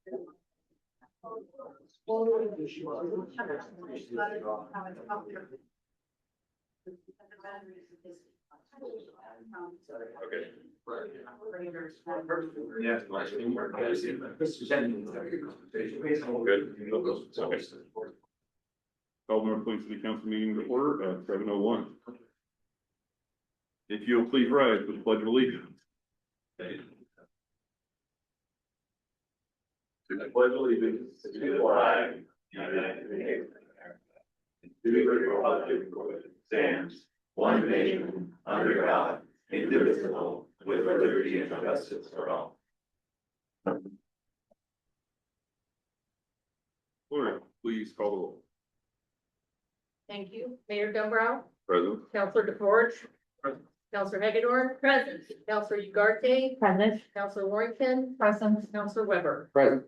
Okay. Baltimore Plain City Council meeting to order at 7:01. If you'll please rise for the pledge of allegiance. I pledge allegiance to the flag of the United States to the republic for which it stands, one nation, under God, indivisible, with liberty and justice for all. Clerk, please call the roll. Thank you. Mayor Dumbrell, Present. Councilor DeForge. Present. Councilor Hagedorn. Present. Councilor Ugarte. Present. Councilor Warrington. Present. Councilor Weber. Present.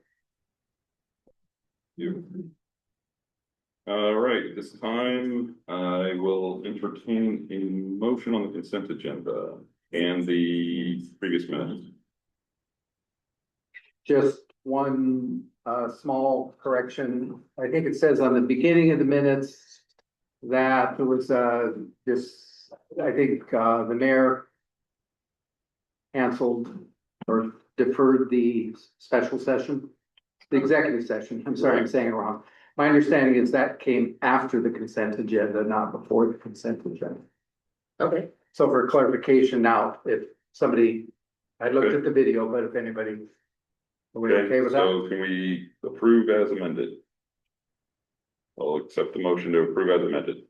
You. All right, at this time, I will entertain a motion on the consent agenda and the previous minutes. Just one small correction. I think it says on the beginning of the minutes that there was this, I think the mayor canceled or deferred the special session, the executive session. I'm sorry, I'm saying it wrong. My understanding is that came after the consent agenda, not before the consent agenda. Okay. So for clarification now, if somebody, I looked at the video, but if anybody, are we okay with that? So can we approve as amended? I'll accept the motion to approve as amended.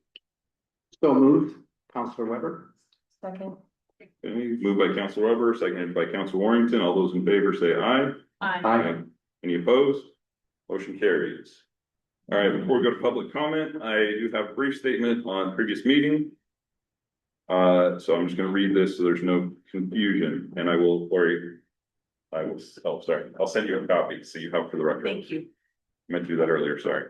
So moved, Councilor Weber. Second. Okay, moved by Councilor Weber, seconded by Councilor Warrington. All those in favor say aye. Aye. Any opposed? Motion carries. All right, before we go to public comment, I do have a brief statement on previous meeting. So I'm just gonna read this so there's no confusion, and I'll send you a copy so you have for the record. Thank you. I meant to do that earlier, sorry.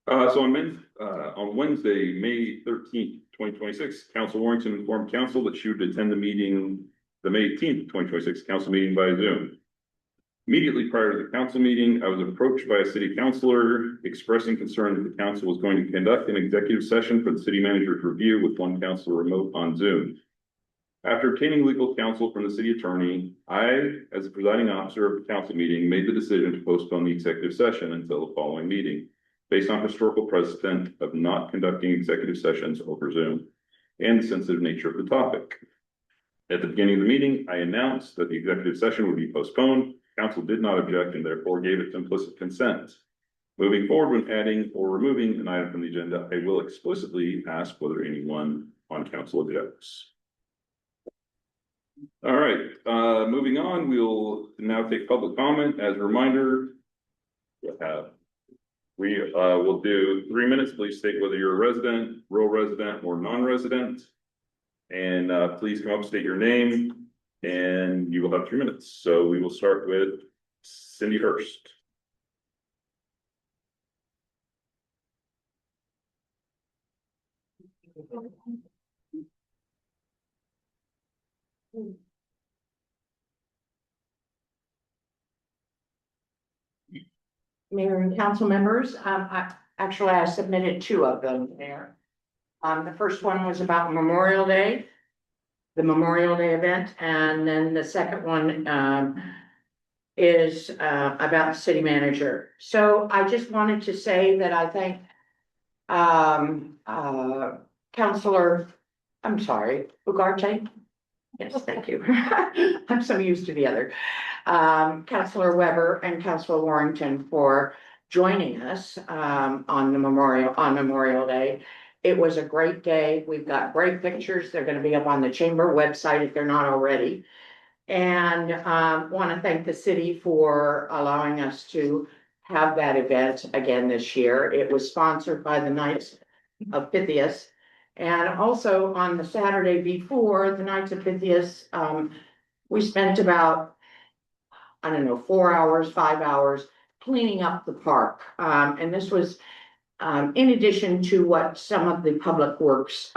So on Wednesday, May 13th, 2026, Council Warrington informed council that she would attend the meeting, the May 18th, 2026 council meeting by Zoom. Immediately prior to the council meeting, I was approached by a city councilor expressing concern that the council was going to conduct an executive session for the city manager's review with one councilor remote on Zoom. After obtaining legal counsel from the city attorney, I, as the presiding officer of the council meeting, made the decision to postpone the executive session until the following meeting, based on historical precedent of not conducting executive sessions over Zoom and the sensitive nature of the topic. At the beginning of the meeting, I announced that the executive session would be postponed. Council did not object and therefore gave its implicit consent. Moving forward, when adding or removing an item from the agenda, I will explicitly ask whether anyone on council objects. All right, moving on, we'll now take public comment. As a reminder, we will do 3 minutes. Please state whether you're a resident, rural resident, or non-resident. And please come up, state your name, and you will have 3 minutes. So we will start with Cindy Hurst. Mayor and council members, I submitted 2 of them there. The first one was about Memorial Day, the Memorial Day event, and then the second one is about the city manager. So I just wanted to say that I thank Councilor, I'm sorry, Ugarte. Yes, thank you. I'm so used to the other. Councilor Weber and Councilor Warrington for joining us on Memorial Day. It was a great day. We've got great pictures. They're going to be up on the chamber website if they're not already. And want to thank the city for allowing us to have that event again this year. It was sponsored by the Knights of Pythias. And also on the Saturday before the Knights of Pythias, we spent about, 4 hours, 5 hours cleaning up the park. And this was in addition to what some of the public works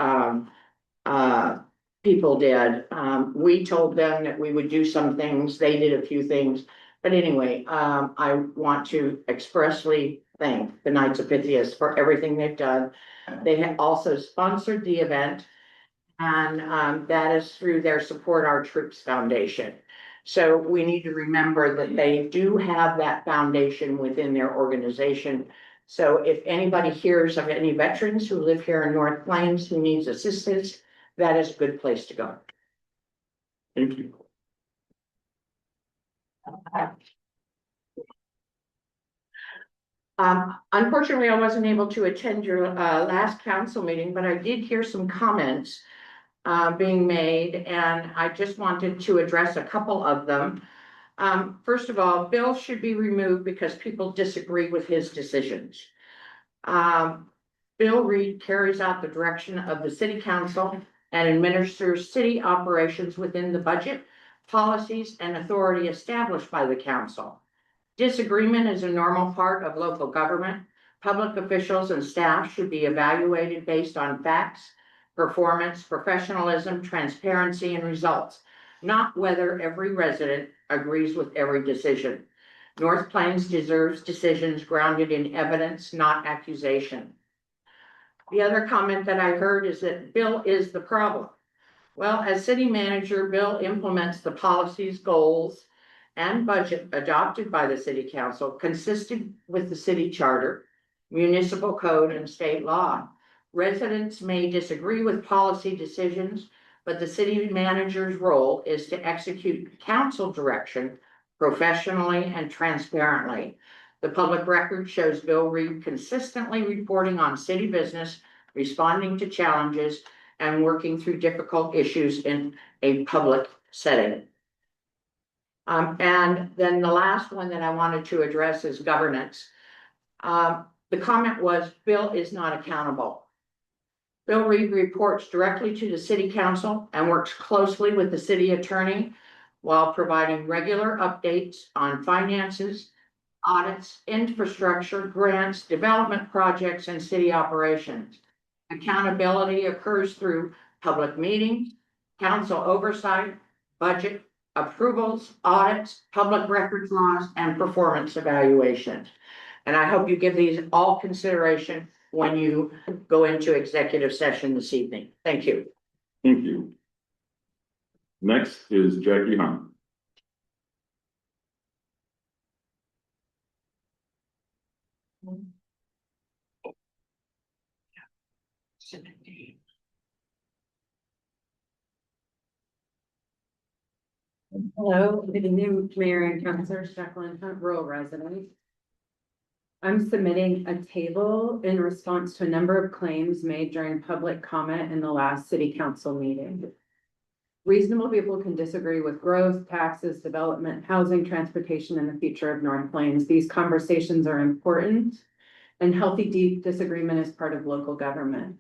people did. We told them that we would do some things. They did a few things, But anyway, I want to expressly thank the Knights of Pythias for everything they've done. They have also sponsored the event. And that is through their Support Our Troops Foundation. So we need to remember that they do have that foundation within their organization. So if anybody hears of any veterans who live here in North Plains who needs assistance, that is a good place to go. Thank you. Unfortunately, I wasn't able to attend your last council meeting, but I did hear some comments being made, and I just wanted to address a couple of them. First of all, Bill should be removed because people disagree with his decisions. Bill Reed carries out the direction of the city council and administers city operations within the budget, policies, and authority established by the council. Disagreement is a normal part of local government. Public officials and staff should be evaluated based on facts, performance, professionalism, transparency, and results, not whether every resident agrees with every decision. North Plains deserves decisions grounded in evidence, not accusation. The other comment that I heard is that Bill is the problem. Well, as city manager, Bill implements the policies, goals, and budget adopted by the city council, consistent with the city charter, municipal code, and state law. Residents may disagree with policy decisions, but the city manager's role is to execute council direction professionally and transparently. The public record shows Bill Reed consistently reporting on city business, responding to challenges, and working through difficult issues in a public setting. And then the last one that I wanted to address is governance. The comment was, Bill is not accountable. Bill Reed reports directly to the city council and works closely with the city attorney while providing regular updates on finances, audits, infrastructure, grants, development projects, and city operations. Accountability occurs through public meetings, council oversight, budget approvals, audits, public records laws, and performance evaluations. And I hope you give these all consideration when you go into executive session this evening. Thank you. Thank you. Next is Jackie Hunt. Hello, good evening, Mayor and Councilors, Jacqueline Hunt, rural resident. I'm submitting a table in response to a number of claims made during public comment in the last city council meeting. Reasonable people can disagree with growth, taxes, development, housing, transportation, and the future of North Plains. These conversations are important, and healthy, deep disagreement is part of local government.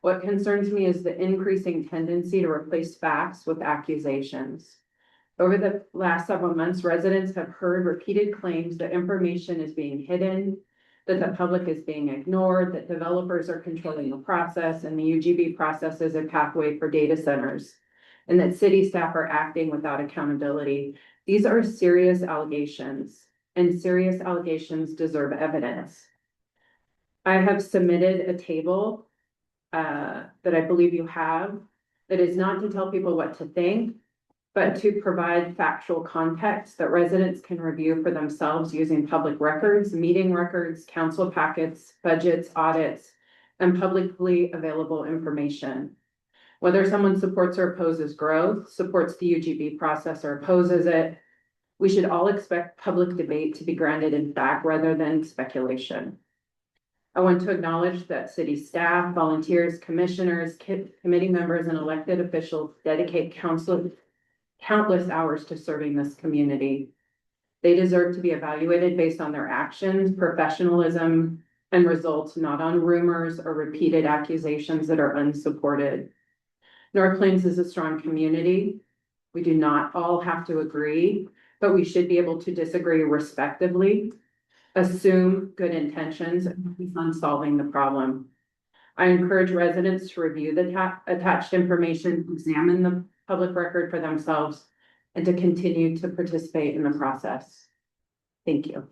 What concerns me is the increasing tendency to replace facts with accusations. Over the last several months, residents have heard repeated claims that information is being hidden, that the public is being ignored, that developers are controlling the process, and the UGB process is a pathway for data centers, and that city staff are acting without accountability. These are serious allegations, and serious allegations deserve evidence. I have submitted a table that I believe you have, that is not to tell people what to think, but to provide factual context that residents can review for themselves using public records, meeting records, council packets, budgets, audits, and publicly available information. Whether someone supports or opposes growth, supports the UGB process or opposes it, we should all expect public debate to be grounded in fact rather than speculation. I want to acknowledge that city staff, volunteers, commissioners, committee members, and elected officials dedicate countless hours to serving this community. They deserve to be evaluated based on their actions, professionalism, and results, not on rumors or repeated accusations that are unsupported. North Plains is a strong community. We do not all have to agree, but we should be able to disagree respectively, assume good intentions, and focus on solving the problem. I encourage residents to review the attached information, examine the public record for themselves, and to continue to participate in the process. Thank you.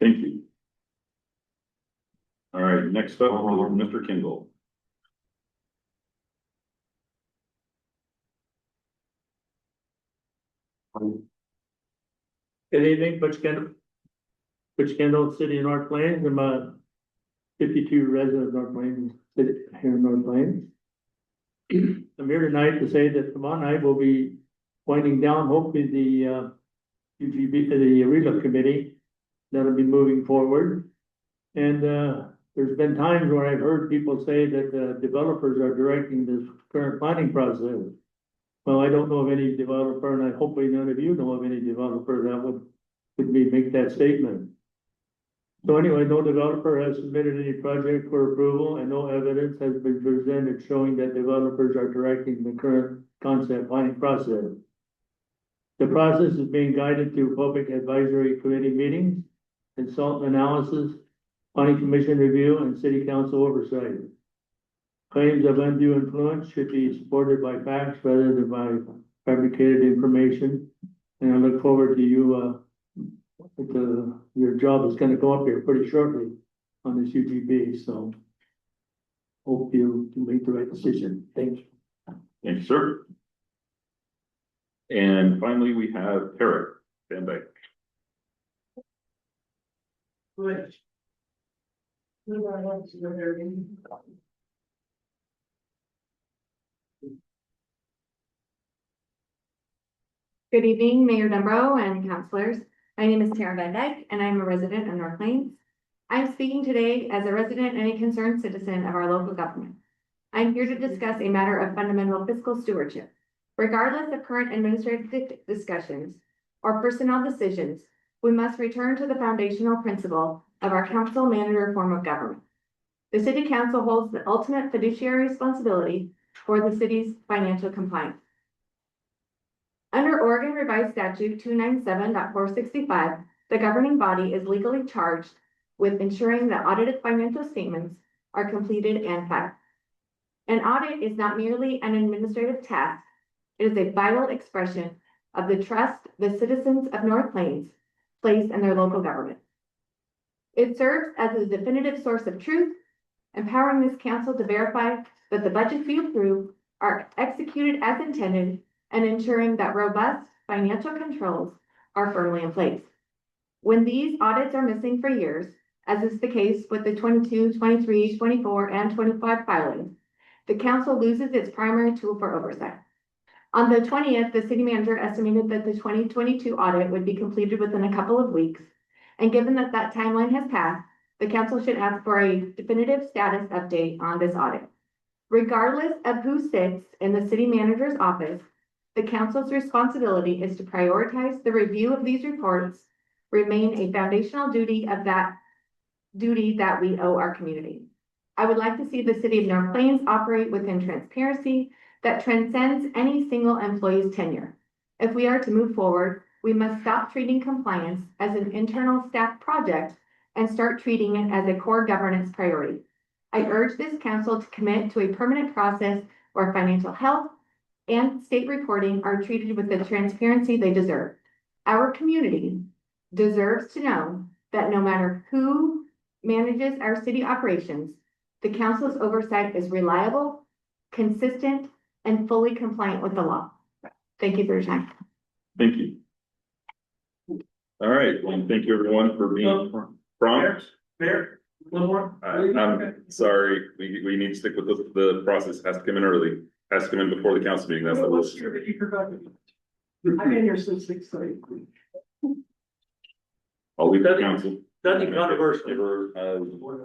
Thank you. All right, next up, Mr. Kindle. Good evening, Butch Kendall. Butch Kendall, City of North Plains. I'm a 52 resident of North Plains, city here in North Plains. I'm here tonight to say that tomorrow night we'll be winding down, hopefully the UGB, the RELA committee. That'll be moving forward. And there's been times where I've heard people say that developers are directing this current planning process. Well, I don't know of any developer, and I hopefully none of you know of any developer that would make that statement. So anyway, no developer has submitted any project for approval, and no evidence has been presented showing that developers are directing the current concept planning process. The process is being guided through public advisory committee meetings, consultant analysis, planning commission review, and city council oversight. Claims of undue influence should be supported by facts rather than by fabricated information. And I look forward to you, your job is gonna go up here pretty shortly on this UGB, so hope you make the right decision. Thank you. Thank you, sir. And finally, we have Eric Van Dyke. Good evening, Mayor Dumbrou and councilors. My name is Tara Van Dyke, and I'm a resident of North Plains. I'm speaking today as a resident and a concerned citizen of our local government. I'm here to discuss a matter of fundamental fiscal stewardship. Regardless of current administrative discussions or personnel decisions, we must return to the foundational principle of our council manager form of government. The city council holds the ultimate fiduciary responsibility for the city's financial compliance. Under Oregon Revised Statute 297.465, the governing body is legally charged with ensuring that audited financial statements are completed and filed. An audit is not merely an administrative task, it is a vital expression of the trust the citizens of North Plains place in their local government. It serves as a definitive source of truth, empowering this council to verify that the budgets we approve are executed as intended and ensuring that robust financial controls are firmly in place. When these audits are missing for years, as is the case with the 22, 23, 24, and 25 filings, the council loses its primary tool for oversight. On the 20th, the city manager estimated that the 2022 audit would be completed within a couple of weeks. And given that that timeline has passed, the council should ask for a definitive status update on this audit. Regardless of who sits in the city manager's office, the council's responsibility is to prioritize the review of these reports, remain a foundational duty that we owe our community. I would like to see the city of North Plains operate within transparency that transcends any single employee's tenure. If we are to move forward, we must stop treating compliance as an internal staff project and start treating it as a core governance priority. I urge this council to commit to a permanent process where financial health and state reporting are treated with the transparency they deserve. Our community deserves to know that no matter who manages our city operations, the council's oversight is reliable, consistent, and fully compliant with the law. Thank you for your time. Thank you. All right, and thank you everyone for being prompt. Mayor, one more. I'm sorry, we need to stick with the process, has to come in early, has to come in before the council meeting, that's the rule. I've been here since 6:30. I'll leave the council. Nothing controversial.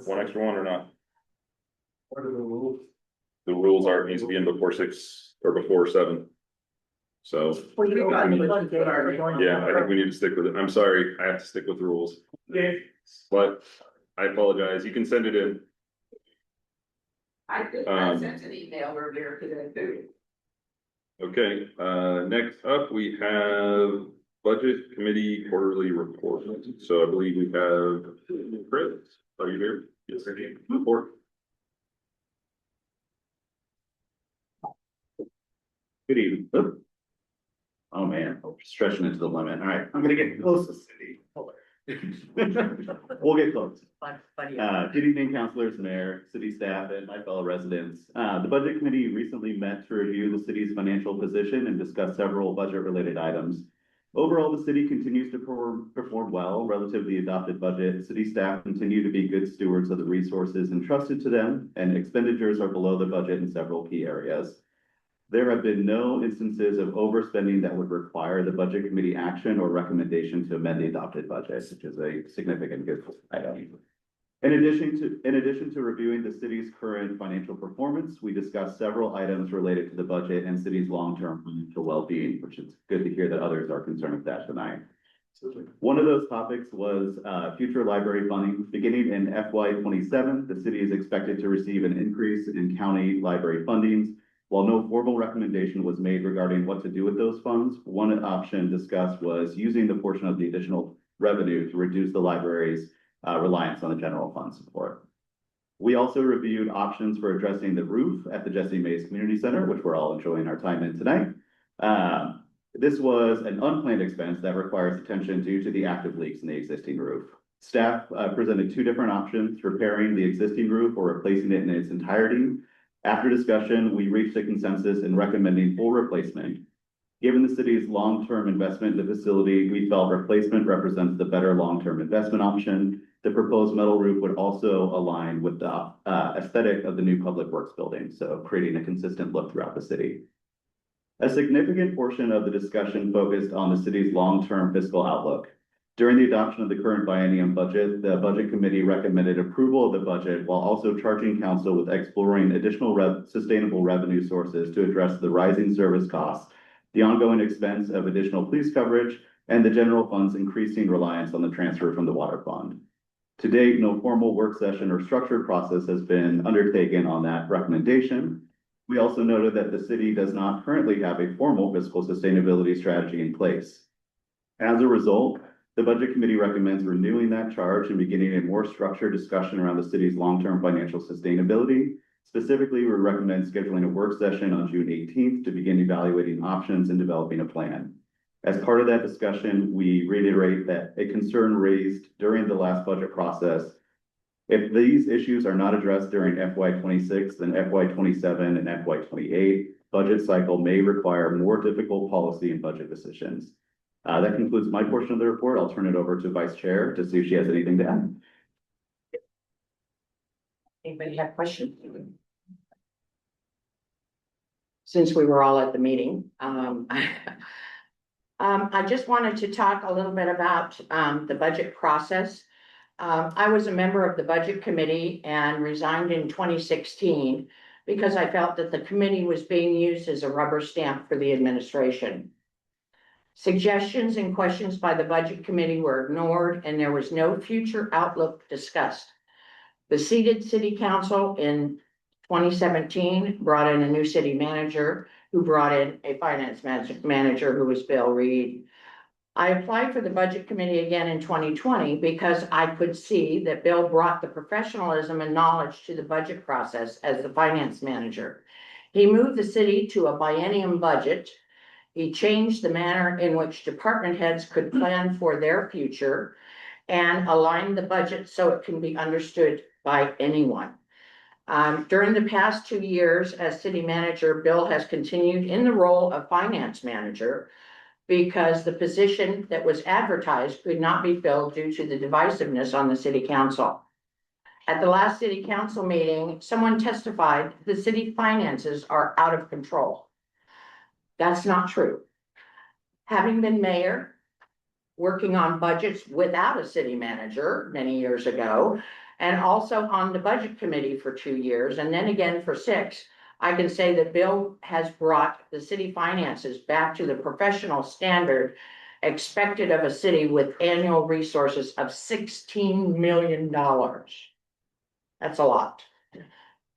One extra one or not? What are the rules? The rules are, it needs to be in before 6 or before 7. So, yeah, I think we need to stick with it. I'm sorry, I have to stick with the rules, Okay. but I apologize. You can send it in. I sent an email earlier today too. Okay, next up, we have Budget Committee Quarterly Report. So I believe we have Chris, are you here? Yes, I do. Report. Good evening. Oh man, stretching it to the limit. All right, I'm gonna get close to city. We'll get close. But Good evening, councilors, mayor, city staff, and my fellow residents. The budget committee recently met to review the city's financial position and discuss several budget-related items. Overall, the city continues to perform well relative to the adopted budget. City staff continue to be good stewards of the resources entrusted to them, and expenditures are below the budget in several key areas. There have been no instances of overspending that would require the budget committee action or recommendation to amend the adopted budget, which is a significant good item. In addition to reviewing the city's current financial performance, we discussed several items related to the budget and city's long-term financial well-being, which is good to hear that others are concerned with that tonight. One of those topics was future library funding. Beginning in FY 27, the city is expected to receive an increase in county library fundings. While no formal recommendation was made regarding what to do with those funds, one option discussed was using the portion of the additional revenue to reduce the library's reliance on the general fund support. We also reviewed options for addressing the roof at the Jesse Mays Community Center, which we're all enjoying our time in tonight. This was an unplanned expense that requires attention due to the active leaks in the existing roof. Staff presented two different options: repairing the existing roof or replacing it in its entirety. After discussion, we reached a consensus in recommending full replacement. Given the city's long-term investment in the facility, we felt replacement represents the better long-term investment option. The proposed metal roof would also align with the aesthetic of the new public works building, so creating a consistent look throughout the city. A significant portion of the discussion focused on the city's long-term fiscal outlook. During the adoption of the current biennium budget, the budget committee recommended approval of the budget while also charging council with exploring additional sustainable revenue sources to address the rising service costs, the ongoing expense of additional police coverage, and the general fund's increasing reliance on the transfer from the water fund. To date, no formal work session or structured process has been undertaken on that recommendation. We also noted that the city does not currently have a formal fiscal sustainability strategy in place. As a result, the budget committee recommends renewing that charge and beginning a more structured discussion around the city's long-term financial sustainability. Specifically, we recommend scheduling a work session on June 18th to begin evaluating options and developing a plan. As part of that discussion, we reiterate that a concern raised during the last budget process: if these issues are not addressed during FY 26, then FY 27 and FY 28 budget cycle may require more difficult policy and budget decisions. That concludes my portion of the report. I'll turn it over to Vice Chair to see if she has anything to add. anybody have questions? Since we were all at the meeting, I just wanted to talk a little bit about the budget process. I was a member of the budget committee and resigned in 2016 because I felt that the committee was being used as a rubber stamp for the administration. Suggestions and questions by the budget committee were ignored, and there was no future outlook discussed. The seated city council in 2017 brought in a new city manager who brought in a finance manager who was Bill Reed. I applied for the budget committee again in 2020 because I could see that Bill brought the professionalism and knowledge to the budget process as the finance manager. He moved the city to a biennium budget. He changed the manner in which department heads could plan for their future and align the budget so it can be understood by anyone. During the past 2 years as city manager, Bill has continued in the role of finance manager because the position that was advertised could not be filled due to the divisiveness on the city council. At the last city council meeting, someone testified the city finances are out of control. That's not true. Having been mayor, working on budgets without a city manager many years ago, and also on the budget committee for 2 years, and then again for 6, I can say that Bill has brought the city finances back to the professional standard expected of a city with annual resources of $16 million. That's a lot.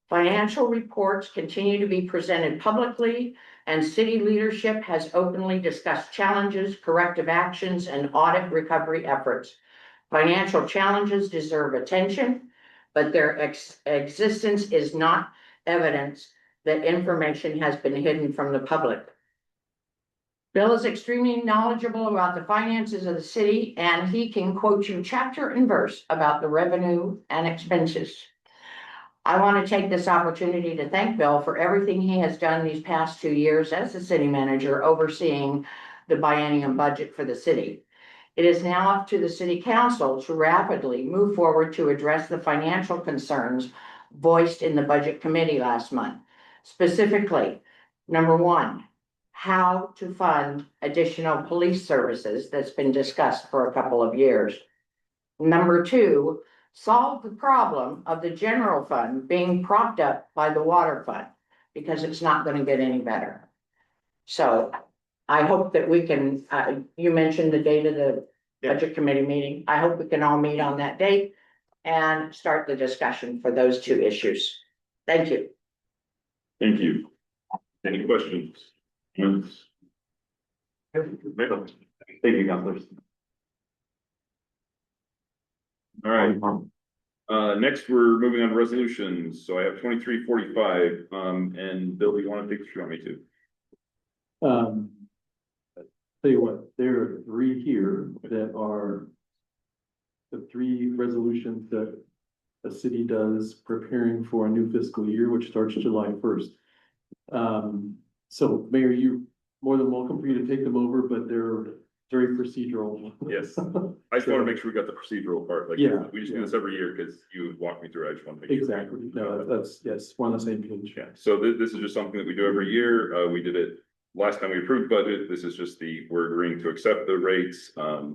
Financial reports continue to be presented publicly, and city leadership has openly discussed challenges, corrective actions, and audit recovery efforts. Financial challenges deserve attention, but their existence is not evidence that information has been hidden from the public. Bill is extremely knowledgeable about the finances of the city, and he can quote you chapter and verse about the revenue and expenses. I want to take this opportunity to thank Bill for everything he has done these past 2 years as the city manager overseeing the biennium budget for the city. It is now up to the city council to rapidly move forward to address the financial concerns voiced in the budget committee last month. Specifically, number one, how to fund additional police services that's been discussed for a couple of years. Number two, solve the problem of the general fund being propped up by the water fund, because it's not going to get any better. So I hope that we can, you mentioned the date of the budget committee meeting. I hope we can all meet on that date and start the discussion for those two issues. Thank you. Thank you. Any questions? Comments? Thank you, councilors. All right. Next, we're moving on to resolutions. So I have 2345, and Bill, do you want to take, you want me to? Tell you what, there are three here that are the three resolutions that the city does preparing for a new fiscal year, which starts July 1st. So Mayor, you more than welcome for you to take them over, but they're very procedural. Yes. I just want to make sure we got the procedural part. Like, Yeah, we just do this every year because you walk me through. I just want to make sure. Exactly. No, that's, yes, we're on the same page. Yeah. So this is just something that we do every year. We did it last time we approved budget. This is just we're agreeing to accept the rates, or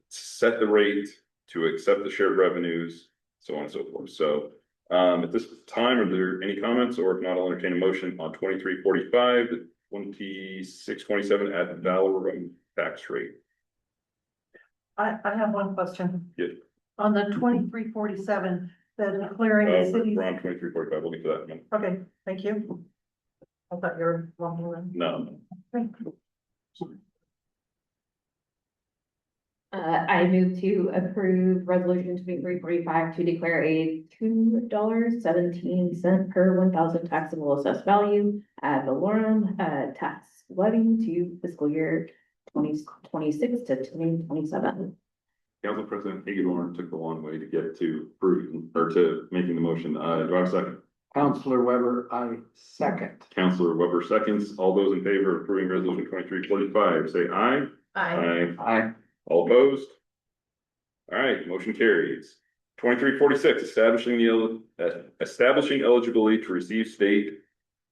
set the rate to accept the shared revenues, so on and so forth. So, at this time, are there any comments, or if not, I'll entertain a motion on 2345, the 2627 at Valorem tax rate. I have one question. Yeah. On the 2347, the declaring the cities. We're on 2345. We'll get to that in a minute. Okay, thank you. I thought you were wrong. No. I move to approve resolution 2345 to declare a $2.17 per 1,000 taxable assessed value at the Valorem tax levy to fiscal year 2026 to 2027. Council President Hagedorn took a long way to get to approving or to making the motion. Do I have a second? Counselor Weber, I second. Councilor Weber seconds. All those in favor of approving resolution 2345, say aye. Aye. Aye. All opposed? All right, motion carries. 2346, establishing eligibility to receive state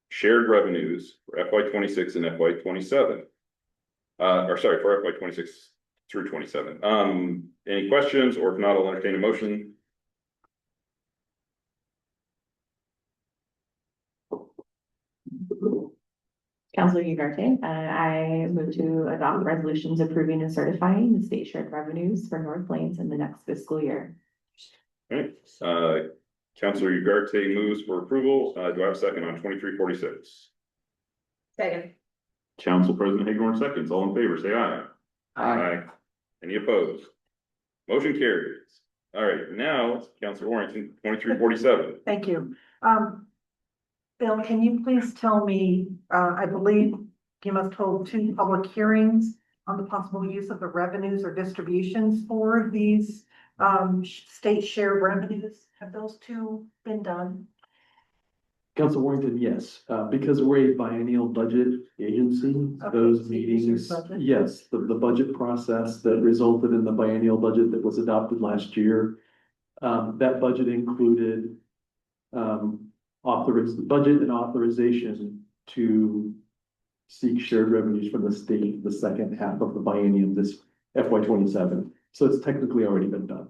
shared revenues for FY 26 and FY 27. Or sorry, for FY 26 through 27. Any questions, or if not, I'll entertain a motion. Councilor Ugarte, I move to adopt resolutions approving and certifying the state shared revenues for North Plains in the next fiscal year. Okay, Councilor Ugarte moves for approval. Do I have a second on 2346? Second. Council President Hagedorn seconds. All in favor, say aye. Aye. Any opposed? Motion carries. All right, now, Councilor Warrington, 2347. Thank you. Bill, can you please tell me, I believe you must hold 2 public hearings on the possible use of the revenues or distributions for these state shared revenues. Have those 2 been done? Council Warrington, yes, because we're a biennial budget agency, Okay, those so you use meetings, your budget? yes, the budget process that resulted in the biennial budget that was adopted last year. That budget included budget and authorization to seek shared revenues from the state the second half of the biennium, this FY 27. So it's technically already been done.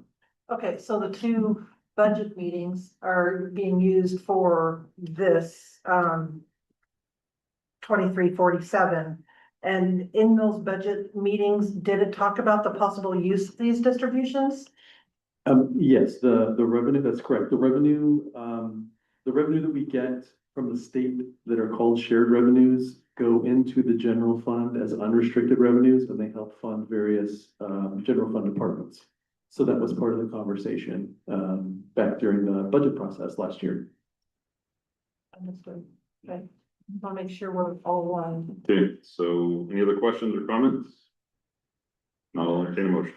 Okay, so the 2 budget meetings are being used for this 2347. And in those budget meetings, did it talk about the possible use of these distributions? Yes, the revenue, that's correct. The revenue that we get from the state that are called shared revenues go into the general fund as unrestricted revenues, and they help fund various general fund departments. So that was part of the conversation back during the budget process last year. Understood. Okay. Want to make sure we're all, Okay, so any other questions or comments? Not all entertain a motion.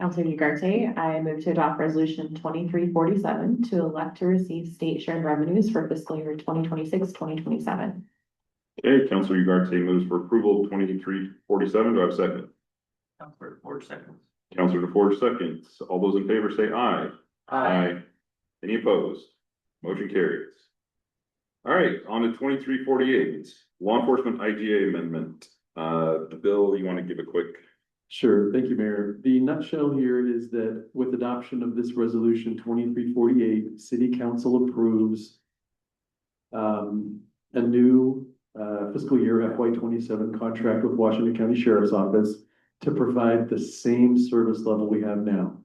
Counselor Ugarte, I move to adopt resolution 2347 to elect to receive state shared revenues for fiscal year 2026-2027. Okay, Counselor Ugarte moves for approval of 2347. Do I have a second? Counselor Ford seconds. Counselor DeForge seconds. All those in favor say aye. Any opposed? Motion carries. All right, on to 2348, law enforcement IGA amendment. Bill, you want to give a quick? Sure, thank you, Mayor. The nutshell here is that with adoption of this resolution 2348, City Council approves a new fiscal year FY 27 contract with Washington County Sheriff's Office to provide the same service level we have now.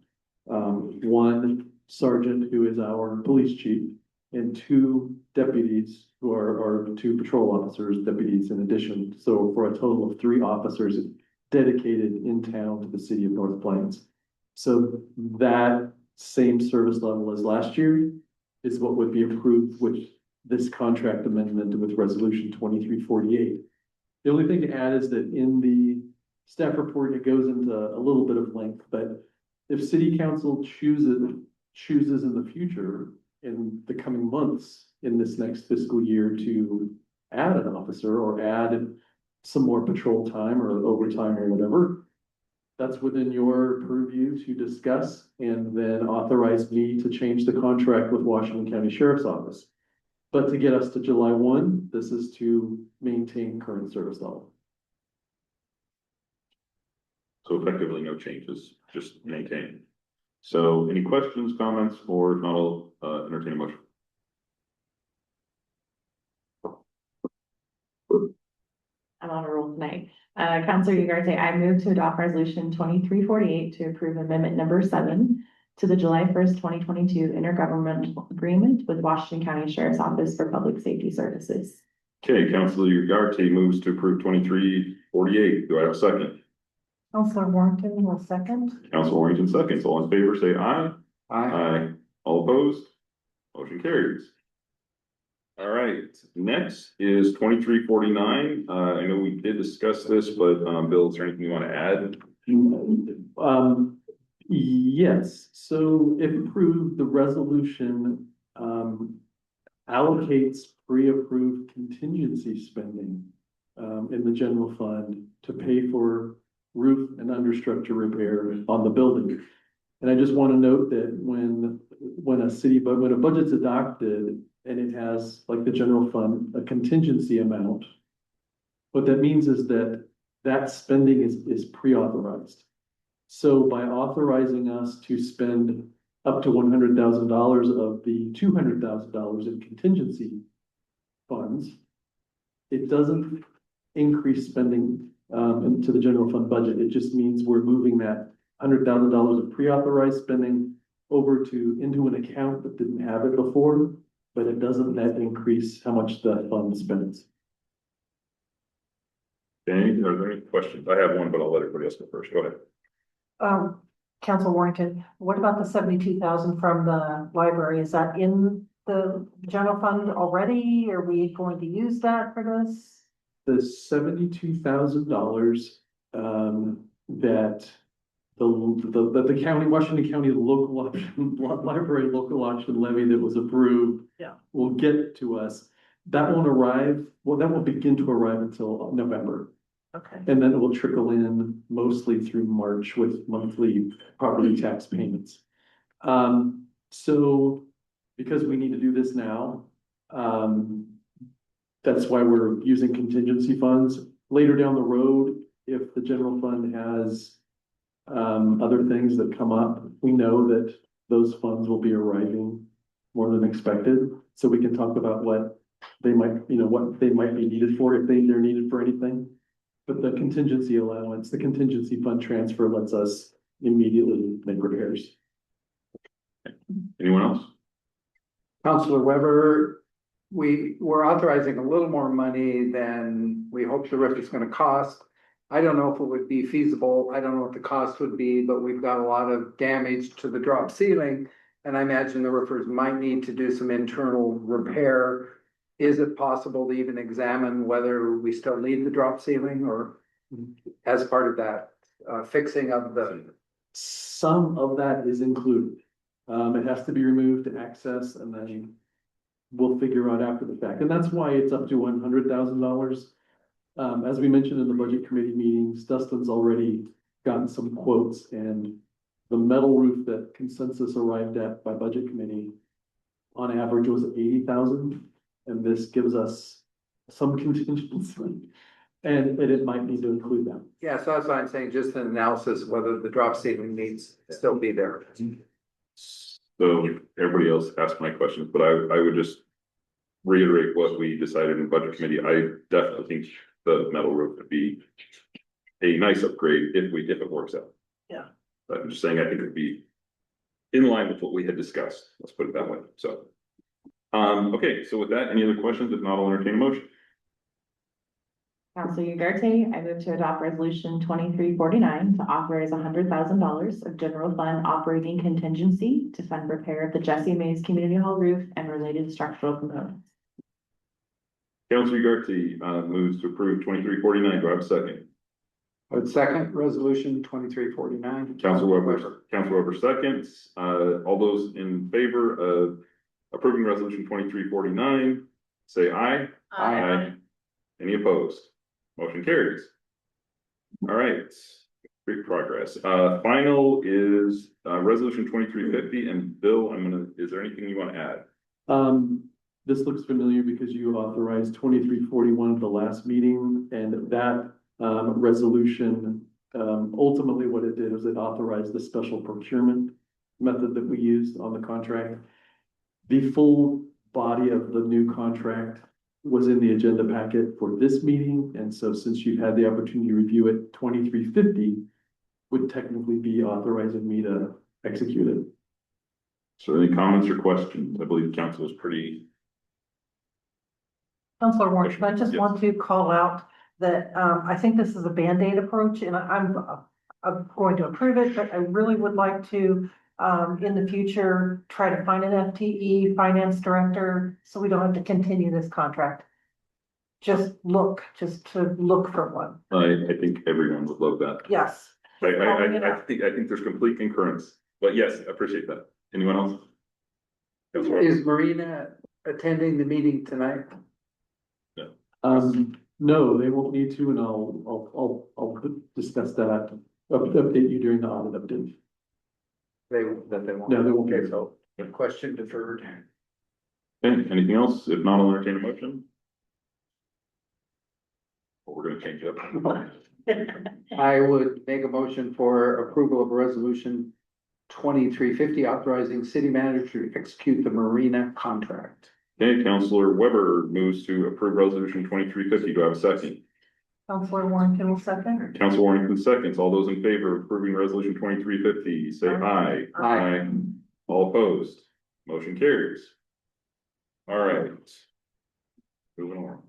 One sergeant who is our police chief and two deputies who are two patrol officers, deputies in addition. So for a total of 3 officers dedicated in town to the city of North Plains. So that same service level as last year is what would be approved with this contract amendment with resolution 2348. The only thing to add is that in the staff report, it goes into a little bit of length, but if city council chooses in the future, in the coming months, in this next fiscal year to add an officer or add some more patrol time or overtime or whatever, that's within your purview to discuss and then authorize me to change the contract with Washington County Sheriff's Office. But to get us to July 1, this is to maintain current service level. So effectively no changes, just maintain. So any questions, comments, or if not, I'll entertain a motion. I'm on a roll tonight. Counselor Ugarte, I move to adopt resolution 2348 to approve amendment number 7 to the July 1st, 2022 intergovernmental agreement with Washington County Sheriff's Office for Public Safety Services. Okay, Counselor Ugarte moves to approve 2348. Do I have a second? Counselor Warrington will second. Counselor Warrington seconds. All in favor say aye. Aye. All opposed? Motion carries. All right, next is 2349. I know we did discuss this, but Bill, is there anything you want to add? Yes, so if approved, the resolution allocates pre-approved contingency spending in the general fund to pay for roof and understructure repair on the building. And I just want to note that when a budget's adopted and it has, like the general fund, a contingency amount, what that means is that that spending is pre-authorized. So by authorizing us to spend up to $100,000 of the $200,000 in contingency funds, it doesn't increase spending into the general fund budget. It just means we're moving that $100,000 of pre-authorized spending over into an account that didn't have it before, but it doesn't net increase how much the fund spends. Okay, are there any questions? I have one, but I'll let everybody else go first. Go ahead. Council Warrington, what about the 72,000 from the library? Is that in the general fund already? Are we going to use that for this? The $72,000 that the county, Washington County local option, library local option levy that was approved. Yeah. Will get to us. That won't arrive, well, that won't begin to arrive until November. Okay. And then it will trickle in mostly through March with monthly property tax payments. So because we need to do this now, that's why we're using contingency funds. Later down the road, if the general fund has other things that come up, we know that those funds will be arriving more than expected. So we can talk about what they might, what they might be needed for, if they're needed for anything. But the contingency allowance, the contingency fund transfer lets us immediately make repairs. Anyone else? Counselor Weber, we're authorizing a little more money than we hope the roof is gonna cost. I don't know if it would be feasible. I don't know what the cost would be, but we've got a lot of damage to the drop ceiling. and I imagine the roofers might need to do some internal repair. Is it possible to even examine whether we still need the drop ceiling or as part of that fixing of the? Some of that is included. It has to be removed to access and then we'll figure out after the fact. And that's why it's up to $100,000. As we mentioned in the budget committee meetings, Dustin's already gotten some quotes and the metal roof that consensus arrived at by budget committee on average was 80,000. And this gives us some contingency and it might need to include them. Yeah, so that's why I'm saying just an analysis of whether the drop ceiling needs to still be there. So everybody else asked my questions, but I would just reiterate what we decided in budget committee. I definitely think the metal roof would be a nice upgrade if it works out. Yeah. But I'm just saying, I think it would be in line with what we had discussed. Let's put it that way. So, okay, so with that, any other questions? If not, I'll entertain a motion. Council Ugarte, I move to adopt resolution 2349 to authorize $100,000 of general fund operating contingency to fund repair of the Jesse Mays Community Hall roof and related structural components. Councilor Ugarte, moves to approve 2349. Do I have a second? I would second resolution 2349. Councilor Weber seconds. All those in favor of approving resolution 2349, say aye. Aye. Any opposed? Motion carries. All right, great progress. Final is resolution 2350, and Bill, is there anything you want to add? This looks familiar because you authorized 2341 at the last meeting and that resolution, ultimately what it did was it authorized the special procurement method that we used on the contract. The full body of the new contract was in the agenda packet for this meeting. And so since you've had the opportunity to review it, 2350 would technically be authorizing me to execute it. So any comments or questions? I believe council is pretty. Councilor Warren, I just Yes. want to call out that, I think this is a Band-Aid approach and I'm going to approve it, but I really would like to, in the future, try to find an FTE finance director, so we don't have to continue this contract. Just to look for one. I think everyone would love that. Yes. I think there's complete concurrence, but yes, I appreciate that. Anyone else? Councilor Weber? Is Marina attending the meeting tonight? No, they won't need to, and I'll discuss that, update you during the audit update. They won't. No, they won't. Okay, so question deferred. Okay, anything else? If not, I'll entertain a motion. Well, we're gonna change it up. I would make a motion for approval of resolution 2350 authorizing city manager to execute the Marina contract. Okay, Councilor Weber moves to approve resolution 2350. Do I have a second? Councilor Warren, can we second? Council Warrington seconds. All those in favor of approving resolution 2350, say aye. Aye. All opposed, motion carries. All right. Moving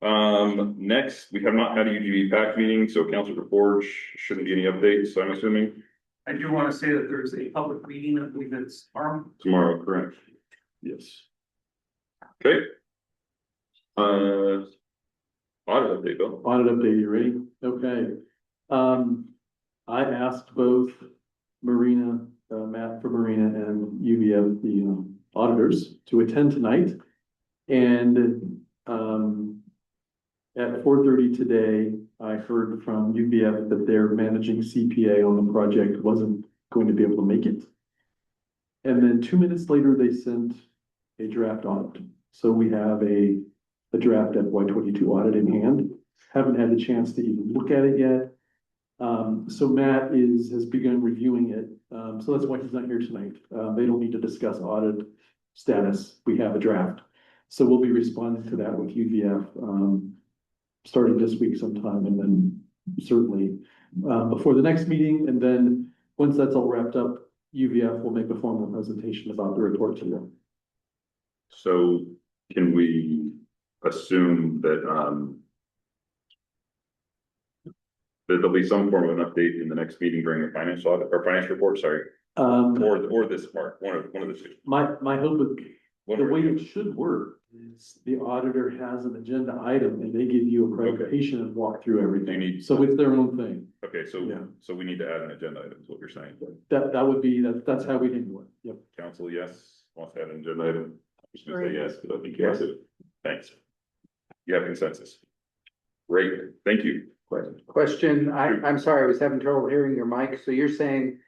on. Next, we have not had a UGB PAC meeting, so Councilor Forge shouldn't be any updates, I'm assuming. I do want to say that there's a public meeting, I believe it's Tomorrow, correct? Yes. Okay. Audit update, Bill. Audit update, you ready? Okay. I asked both Marina, Matt for Marina and UVF, the auditors, to attend tonight. And at 4:30 today, I heard from UVF that their managing CPA on the project wasn't going to be able to make it. And then 2 minutes later, they sent a draft audit. So we have a draft FY22 audit in hand. Haven't had the chance to even look at it yet. So Matt has begun reviewing it. So that's why he's not here tonight. They don't need to discuss audit status. We have a draft. So we'll be responding to that with UVF, starting this week sometime, and then certainly before the next meeting. And then once that's all wrapped up, UVF will make a formal presentation about the report to them. So can we assume that that there'll be some form of an update in the next meeting during the finance audit or finance report, sorry, Or this part, one of the two. My hope would be, One the or way the it should work is the auditor has an agenda item and they give you a presentation and walk through everything. You need- So it's their own thing. Okay, Yeah. so we need to add an agenda item, is what you're saying. That would be, that's how we handle it. Yep. Council, yes, wants to add an agenda item. I'm just gonna say yes, because I think yes. Thanks. You have consensus. Great, thank you. Question, I'm sorry, I was having trouble hearing your mic, so you're saying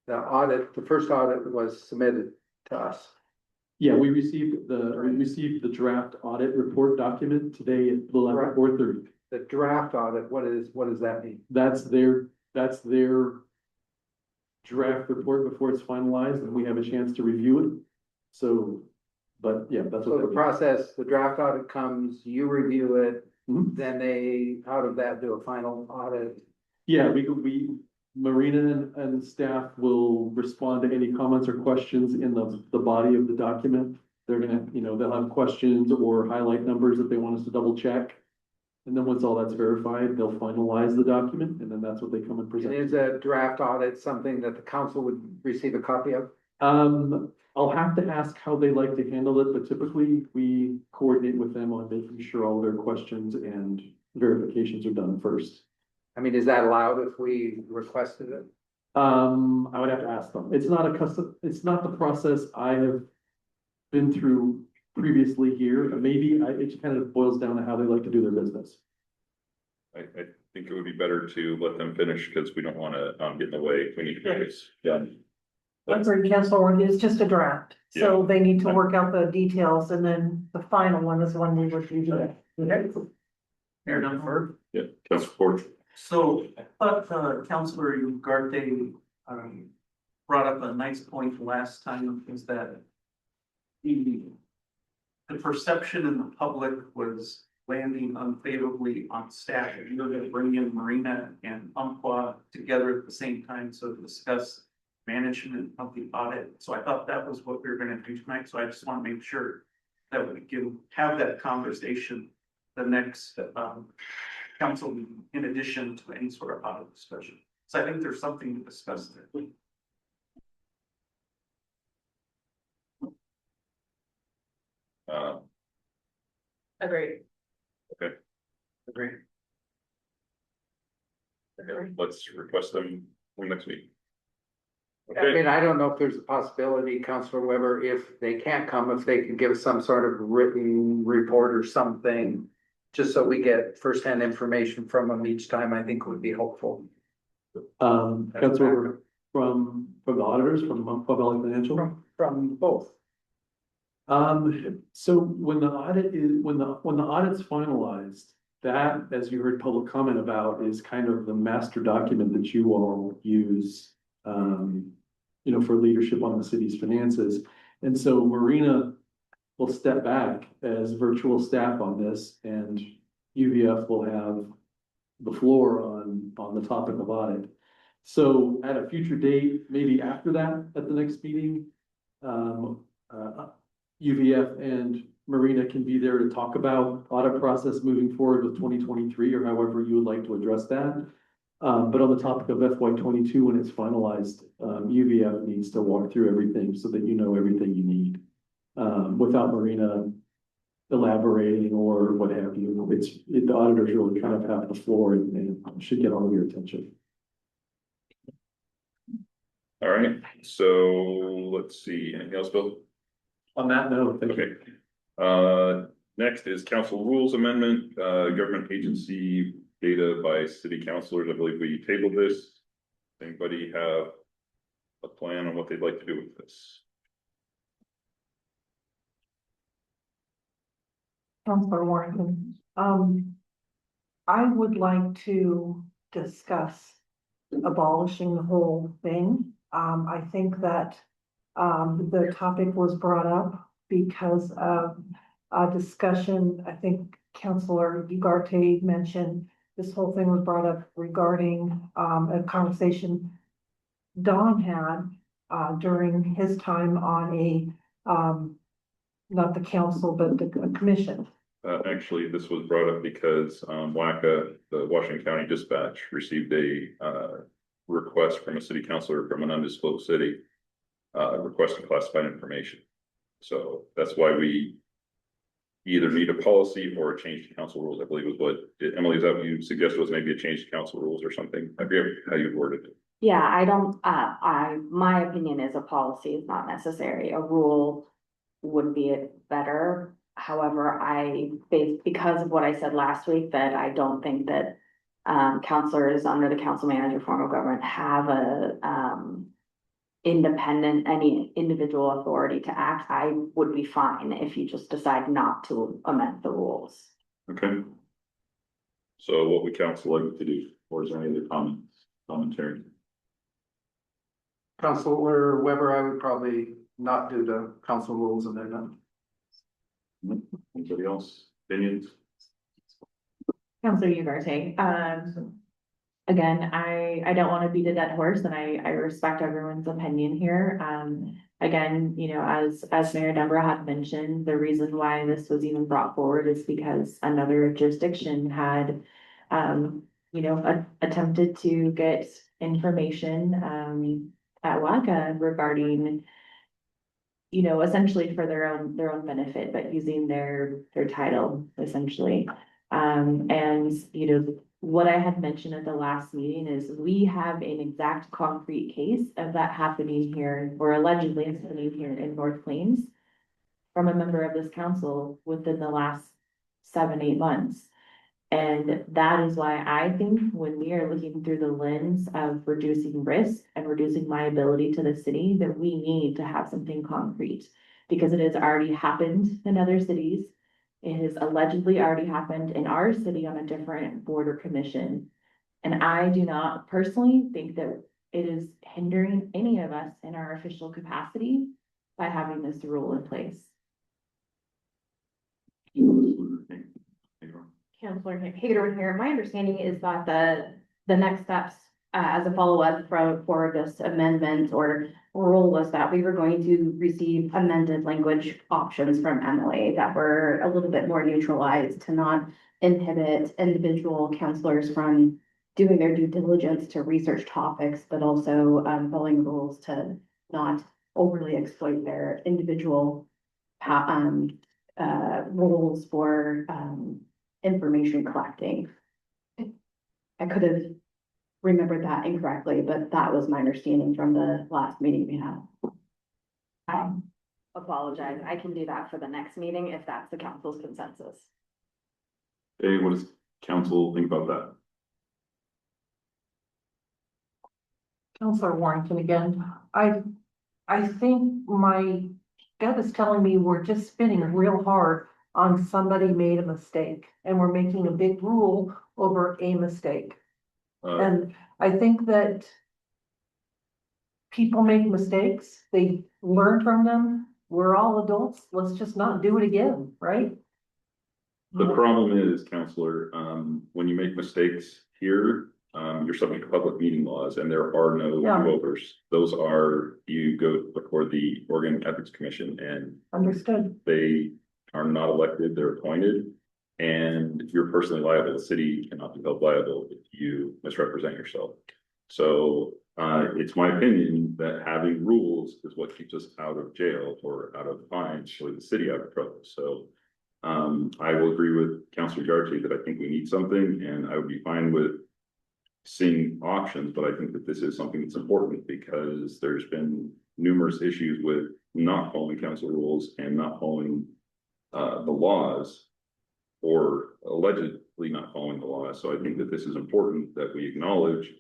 the first audit was submitted to us? Yeah, we received the draft audit report document today at 4:30. The draft audit, what does that mean? That's their draft report before it's finalized and we have a chance to review it. So, but yeah, that's So what the that means. process, the draft audit comes, you review it, Mhm. then they, out of that, do a final audit. Yeah, Marina and staff will respond to any comments or questions in the body of the document. They're gonna, they'll have questions or highlight numbers that they want us to double check. And then once all that's verified, they'll finalize the document and then that's what they come and And present. is a draft audit something that the council would receive a copy of? I'll have to ask how they like to handle it, but typically we coordinate with them on making sure all their questions and verifications are done first. I mean, is that allowed if we requested it? I would have to ask them. It's not the process I have been through previously here. It kind of boils down to how they like to do their business. I think it would be better to let them finish, because we don't wanna, get in the way, we need to get this done. I'm sorry, Councilor, it's just a draft, so they need to work out the details, and then the final one is when we would review it. Mayor Dunford. Yeah, Council Ford. So I thought Councilor Ugarte brought up a nice point last time, is that the perception in the public was landing unfavorably on staff. You're going to bring in Marina and Umpqua together at the same time, so to discuss management of the audit. So I thought that was what we were going to do tonight. So I just want to make sure that we can have that conversation the next council meeting, in addition to any sort of audit discussion. So I think there's something to discuss there. Agreed. Agree. Let's request them for next week. I Okay, mean, I don't know if there's a possibility, Councilor Weber, if they can't come, if they could give us some sort of written report or something, just so we get firsthand information from them each time, I think would be helpful. Councilor, from the auditors, from Umpqua Valley Financial? From both. So when the audit's finalized, that, as you heard public comment about, is kind of the master document that you all use, for leadership on the city's finances. And so Marina will step back as virtual staff on this, and UVF will have the floor on the topic of audit. So at a future date, maybe after that, at the next meeting, UVF and Marina can be there to talk about audit process moving forward with 2023, or however you would like to address that. But on the topic of FY 22, when it's finalized, UVF needs to walk through everything so that you know everything you need. Without Marina elaborating or what have you, the auditors really kind of have the floor and should get all of your attention. all right, so let's see, anything else, Bill? On that note, thank you. Okay. Next is council rules amendment, government agency data by city councilors. I believe we tabled this. Anybody have a plan on what they'd like to do with this? Councilor Warrington, I would like to discuss abolishing the whole thing. I think that the topic was brought up because of a discussion. I think Councilor Ugarte mentioned this whole thing was brought up regarding a conversation Don had during his time on a not the council, but the commission. Actually, this was brought up because WACA, the Washington County Dispatch, received a request from a city councilor from an undisclosed city, requesting classified information. So that's why we either need a policy or a change to council rules, I believe was what, Emily, is that what you suggested, was maybe a change to council rules or something? I forget how you worded it. Yeah, I don't, my opinion is a policy is not necessary. A rule would be better. However, because of what I said last week, that I don't think that counselors under the council manager form of government have any individual authority to act. I would be fine if you just decide not to amend the rules. Okay. So what would council like to do, or is there any other commentary? Councilor Weber, I would probably not do the council rules amendment. Anybody else, opinions? Counselor Ugarte, again, I don't want to beat a dead horse, and I respect everyone's opinion here. Again, you know, as Mayor Dunborough had mentioned, the reason why this was even brought forward is because another jurisdiction had, you know, attempted to get information, at WACA regarding, you know, essentially for their own benefit, but using their title essentially. And you know, what I had mentioned at the last meeting is we have an exact concrete case of that happening here, or allegedly happening here in North Plains from a member of this council within the last 7-8 months. And that is why I think when we are looking through the lens of reducing risk and reducing liability to the city, that we need to have something concrete, because it has already happened in other cities. It has allegedly already happened in our city on a different border commission. And I do not personally think that it is hindering any of us in our official capacity by having this rule in place. Councilor Hager here. My understanding is that the next steps as a follow-up for this amendment or rule was that we were going to receive amended language options from Emily that were a little bit more neutralized to not inhibit individual counselors from doing their due diligence to research topics, but also following rules to not overly exploit their individual rules for information collecting. I could have remembered that incorrectly, but that was my understanding from the last meeting we had. I apologize. I can do that for the next meeting if that's the council's consensus. Hey, what does council think about that? Counselor Warrington again. I think my gut is telling me we're just spinning real hard on somebody made a mistake and we're making a big rule over a mistake. And I think that people make mistakes, they learn from them. We're all adults. Let's just not do it again, right? The problem is, counselor, when you make mistakes here, you're subject to public meeting laws and there are no do-overs. Those are, you go before the Oregon Ethics Commission and Understood. they are not elected, they're appointed. And you're personally liable. The city cannot be held liable if you misrepresent yourself. So it's my opinion that having rules is what keeps us out of jail or out of fines, or the city out of trouble. So I will agree with Councilor Garty that I think we need something, and I would be fine with seeing options, but I think that this is something that's important because there's been numerous issues with not following council rules and not following the laws, or allegedly not following the laws. So I think that this is important that we acknowledge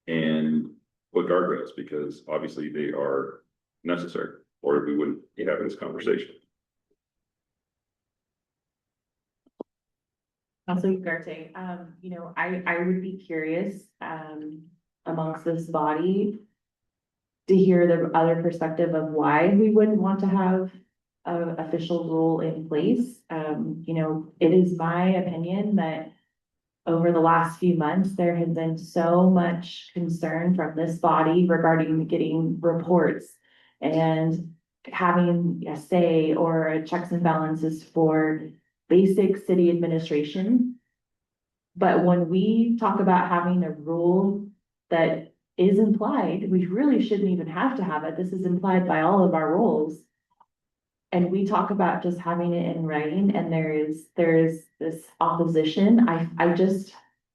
and put guardrails, because obviously they are necessary, or we wouldn't be having this conversation. Also, Ugarte, you know, I would be curious, amongst this body to hear the other perspective of why we wouldn't want to have an official rule in place. You know, it is my opinion that over the last few months, there has been so much concern from this body regarding getting reports and having a say or a checks and balances for basic city administration. But when we talk about having a rule that is implied. We really shouldn't even have to have it. This is implied by all of our roles. And we talk about just having it in writing and there is this opposition. I just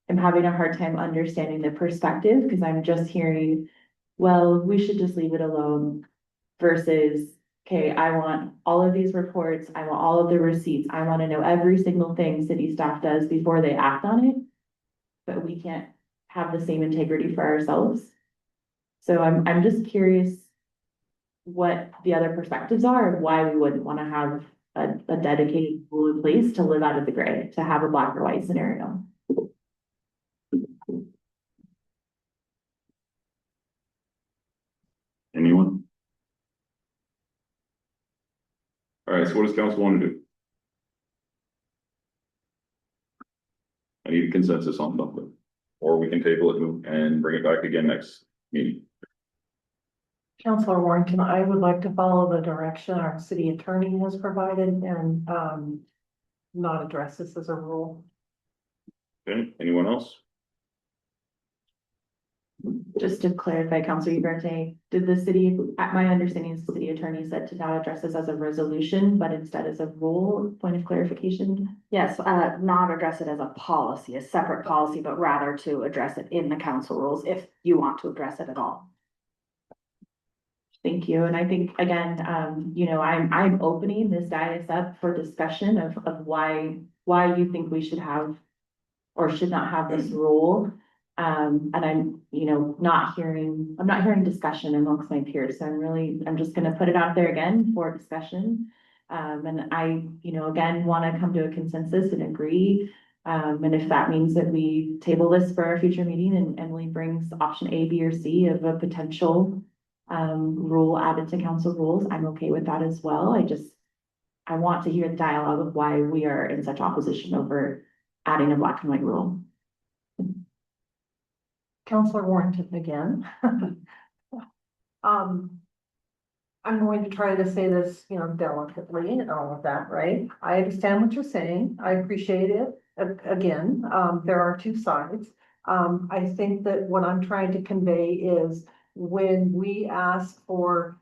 am having a hard time understanding the perspective because I'm just hearing, well, we should just leave it alone versus, okay, I want all of these reports. I want all of the receipts. I want to know every single thing city staff does before they act on it. But we can't have the same integrity for ourselves. So I'm just curious what the other perspectives are and why we wouldn't want to have a dedicated rule in place to live out of the gray, to have a black or white scenario. Anyone? All right, so what does council want to do? I need a consensus on something, or we can table it and bring it back again next meeting. Counselor Warrington, I would like to follow the direction our city attorney has provided and, not address this as a rule. Okay, anyone else? Just to clarify, Councilor Ugarte, did the city, my understanding is the city attorney said to not address this as a resolution, but instead as a rule, point of clarification? Yes, not address it as a policy, a separate policy, but rather to address it in the council rules if you want to address it at all. Thank you. And I think, again, you know, I'm opening this dais up for discussion of why you think we should have or should not have this rule. And I'm, you know, I'm not hearing discussion amongst my peers. So I'm just gonna put it out there again for discussion. And I, you know, again, want to come to a consensus and agree. And if that means that we table this for our future meeting and Emily brings option A, B, or C of a potential rule added to council rules, I'm okay with that as well. I want to hear the dialogue of why we are in such opposition over adding a black and white rule. Counselor Warrington again. I'm going to try to say this, you know, delicately and all of that, right? I understand what you're saying. I appreciate it. Again, there are two sides. I think that what I'm trying to convey is when we ask for,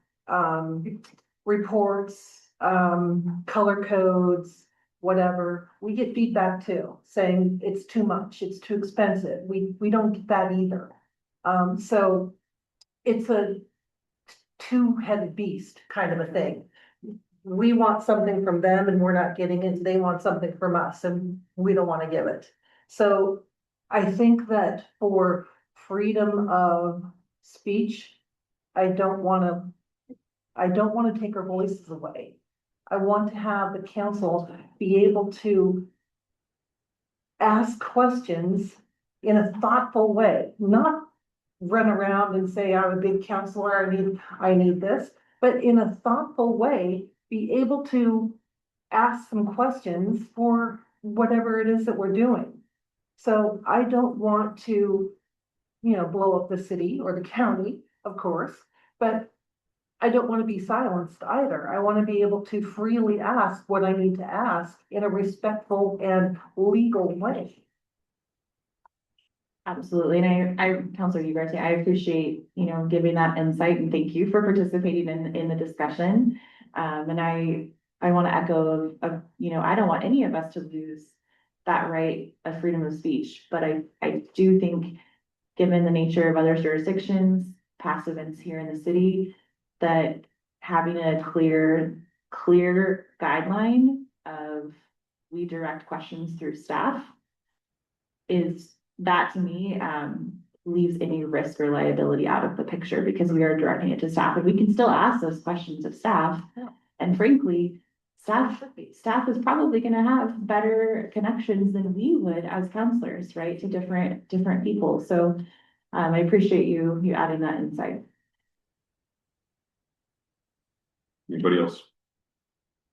reports, color codes, whatever, we get feedback too, saying it's too much, it's too expensive. We don't get that either. So it's a two-headed beast kind of a thing. We want something from them and we're not getting it. They want something from us and we don't want to give it. So I think that for freedom of speech, I don't want to take our voices away. I want to have the council be able to ask questions in a thoughtful way, not run around and say, I'm a big counselor, I need this, but in a thoughtful way, be able to ask some questions for whatever it is that we're doing. So I don't want to, you know, blow up the city or the county, of course, but I don't want to be silenced either. I want to be able to freely ask what I need to ask in a respectful and legal way. Absolutely. And I, Councilor Ugarte, I appreciate, you know, giving that insight and thank you for participating in the discussion. And I want to echo of, you know, I don't want any of us to lose that right of freedom of speech, but I do think given the nature of other jurisdictions, past events here in the city, that having a clear guideline of we direct questions through staff is that to me, leaves any risk or liability out of the picture because we are directing it to staff and we can still ask those questions of staff. And frankly, staff is probably going to have better connections than we would as counselors, right? To different people. So I appreciate you adding that insight. Anybody else?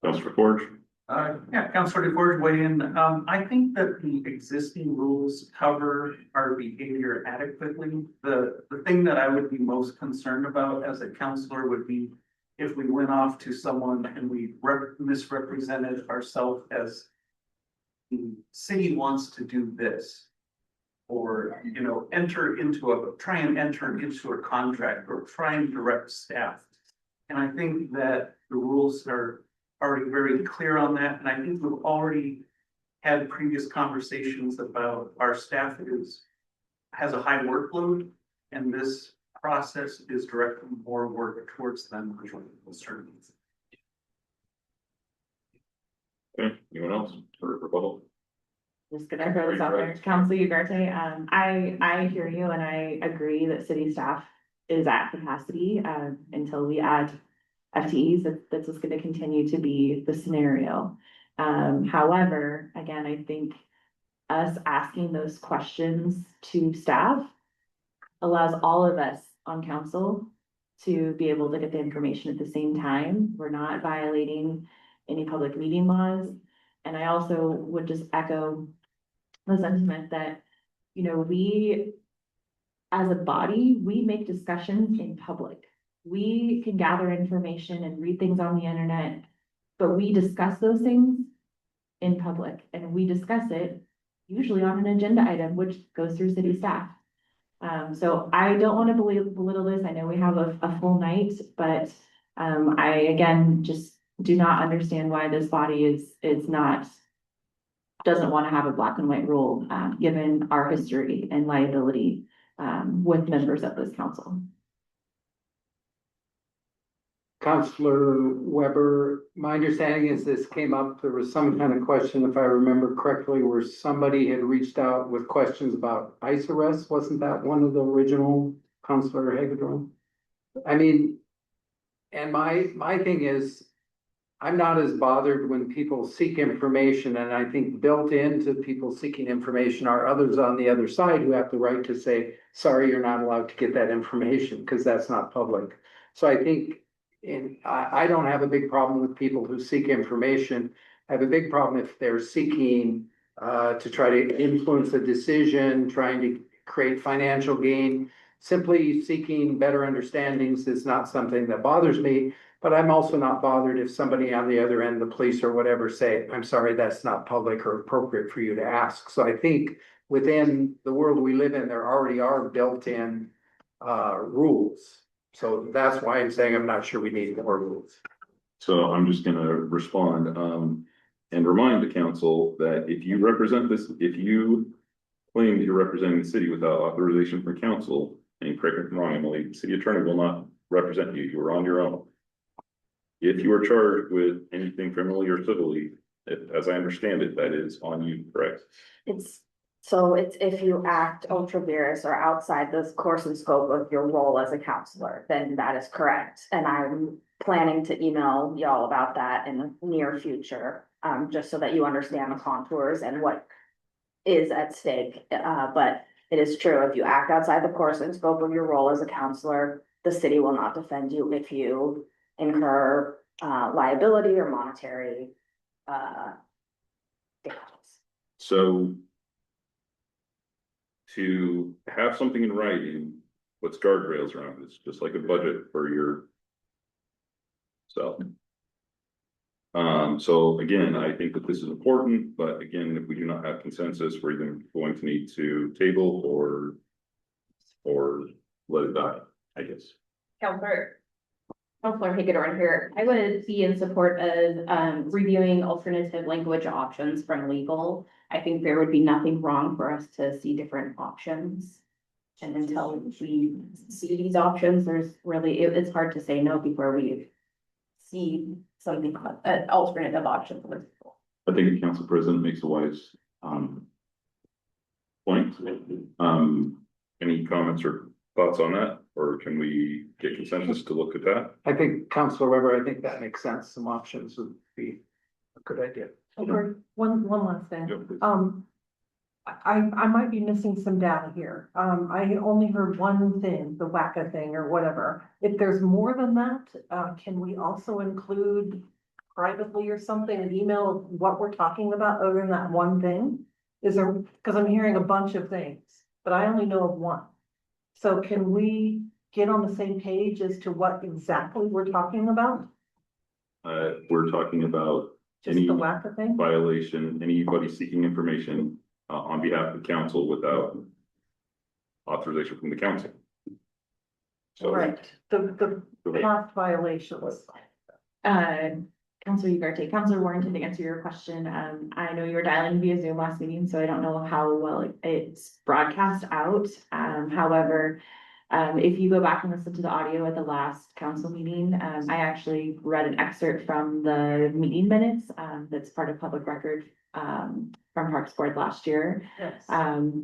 Councilor Forge? Yeah, Councilor DeForge weigh in. I think that the existing rules cover our behavior adequately. The thing that I would be most concerned about as a counselor would be if we went off to someone and we misrepresented ourselves as the city wants to do this. or, you know, try and enter into a contract or try and direct staff. And I think that the rules are already very clear on that, and I think we've already had previous conversations about our staff has a high workload, and this process is directing more work towards them, which will serve needs. Okay, anyone else for rebuttal? Just gonna throw this out there, Council Ugarte, I hear you and I agree that city staff is at capacity, until we add FTEs, that's just gonna continue to be the scenario. However, again, I think us asking those questions to staff allows all of us on council to be able to get the information at the same time. We're not violating any public meeting laws. And I also would just echo the sentiment that, you know, we, as a body, we make discussions in public. We can gather information and read things on the internet, but we discuss those things in public, and we discuss it usually on an agenda item, which goes through city staff. So I don't want to belittle this. I know we have a full night, but I again just do not understand why this body doesn't want to have a black and white rule, given our history and liability with members of this council. Counselor Weber, my understanding is this came up, there was some kind of question, if I remember correctly, where somebody had reached out with questions about ICE arrests. Wasn't that one of the original, Counselor Hagedorn? I mean, and my thing is, I'm not as bothered when people seek information, and I think built into people seeking information are others on the other side who have the right to say, sorry, you're not allowed to get that information because that's not public. So I think I don't have a big problem with people who seek information. I have a big problem if they're seeking to try to influence a decision, trying to create financial gain. Simply seeking better understandings is not something that bothers me, but I'm also not bothered if somebody on the other end, the police or whatever, say, I'm sorry, that's not public or appropriate for you to ask. So I think within the world we live in, there already are built-in rules. So that's why I'm saying I'm not sure we need more rules. So I'm just gonna respond, and remind the council that if you represent this, if you claim that you're representing the city without authorization from council, and correct me if I'm wrong, Emily, the city attorney will not represent you. You are on your own. If you are charged with anything criminally or civilly, as I understand it, that is on you, correct? It's if you act ultra vires or outside the course and scope of your role as a counselor, then that is correct. And I'm planning to email y'all about that in the near future, just so that you understand the contours and what is at stake. But it is true, if you act outside the course and scope of your role as a counselor, the city will not defend you if you incur liability or monetary damages. So to have something in writing, what's guardrails around this, just like a budget for your self. So again, I think that this is important, but again, if we do not have consensus, we're either going to need to table or let it die, I guess. Counselor Hagedorn here. I would be in support of reviewing alternative language options from legal. I think there would be nothing wrong for us to see different options. And until we see these options, there's really, it's hard to say no before we see something, an alternative option for people. I think the council president makes a wise point. Any comments or thoughts on that, or can we get consensus to look at that? I think Councilor Weber, I think that makes sense. Some options would be a good idea. Okay, one last thing. Yep. I might be missing some data here. I only heard one thing, the WACA thing or whatever. If there's more than that, can we also include privately or something, an email of what we're talking about other than that one thing? Is there, because I'm hearing a bunch of things, but I only know of one. So can we get on the same page as to what exactly we're talking about? We're talking about Just any the WACA thing? violation, anybody seeking information on behalf of council without authorization from the council. So. Right, the past violations. Counselor Ugarte, Counselor Warrington, to answer your question, I know you were dialing via Zoom last meeting, so I don't know how well it's broadcast out. However, if you go back and listen to the audio at the last council meeting, I actually read an excerpt from the meeting minutes, that's part of public record, from Parks Board last year. Yes.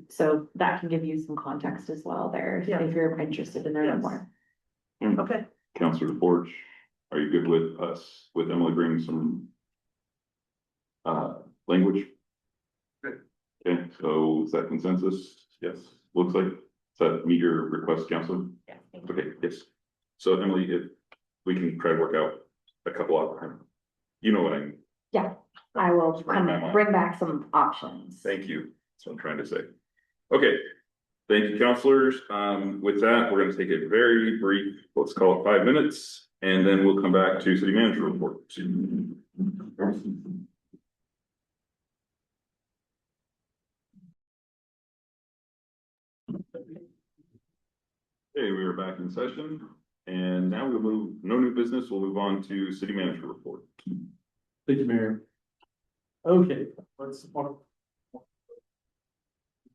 So that can give you some context as well there, Yeah. if you're interested in learning Yes. more. Okay, Counselor DeForge, are you good with us, with Emily bringing some language? Good. Okay, so is that consensus? Yes, looks like. Does that meet your request, Counselor? Yeah. Okay, yes. So Emily, if we can try to work out a couple of, you know what I mean? Yeah, I will Bring that on. bring back some options. Thank you. That's what I'm trying to say. Okay. Thank you, counselors. With that, we're gonna take a very brief, let's call it 5 minutes, and then we'll come back to city manager report. Okay, we are back in session, and now we'll move, no new business, we'll move on to city manager report. Thank you, Mayor. Okay, let's.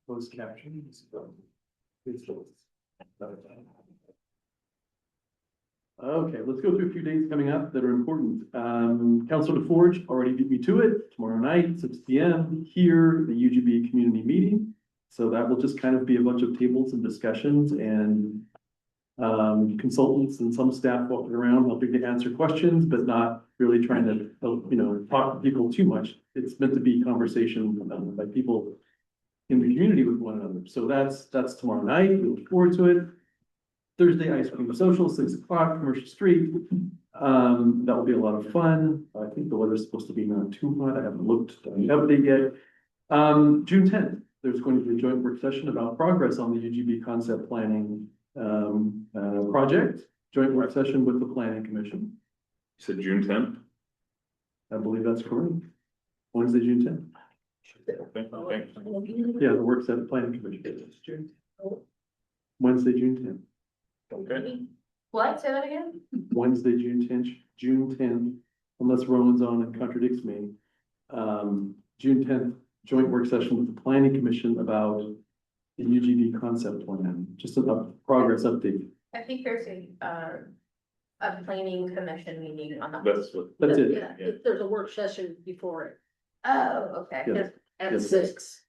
Closed captions. Okay, let's go through a few dates coming up that are important. Councilor DeForge already beat me to it. Tomorrow night, 6 p.m. here, the UGB community meeting. So that will just kind of be a bunch of tables and discussions and consultants and some staff walking around helping to answer questions, but not really trying to, talk to people too much. It's meant to be conversation by people in the community with one another. So that's tomorrow night. We look forward to it. Thursday, ice cream social, 6 o'clock, Commercial Street. That will be a lot of fun. I think the weather's supposed to be not too hot. I haven't looked at the update yet. June 10th, there's going to be a joint work session about progress on the UGB concept planning project. Joint work session with the Planning Commission. You said June 10th? I believe that's correct. Wednesday, June 10th. Okay. Yeah, the work session Planning Commission. Wednesday, June 10th. Okay. What, say that again? Wednesday, June 10th, unless Rowan's on and contradicts me. June 10th, joint work session with the Planning Commission about the UGB concept plan, just a progress update. I think there's a planning commission meeting on the. That's what. That's it. Yeah, There's a work session before it oh, okay. Yes. at Yes. 6.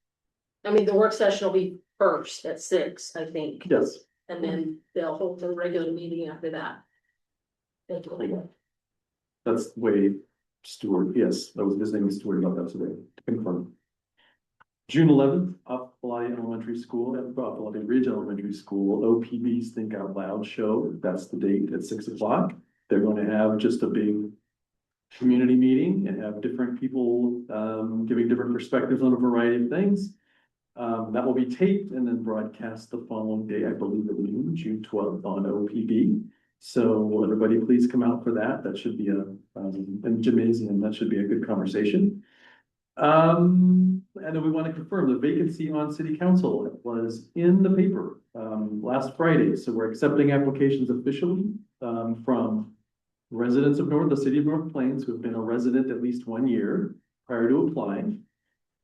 I mean, the work session will be first at 6, I think. Yes, And then they'll hold the regular meeting after that. Thank you. that's the way Stuart, yes, I was visiting with Stuart about that today, to confirm. June 11th, Apalachee Elementary School, at Apalachee Ridge Elementary School, OPB's Think Out Loud show. That's the date at 6 o'clock. They're going to have just a big community meeting and have different people giving different perspectives on a variety of things. That will be taped and then broadcast the following day, I believe at noon, June 12th on OPB. So everybody please come out for that. That should be a gymnasium. That should be a good conversation. And then we want to confirm the vacancy on city council was in the paper last Friday. So we're accepting applications officially from residents of the city of North Plains who have been a resident at least 1 year prior to applying.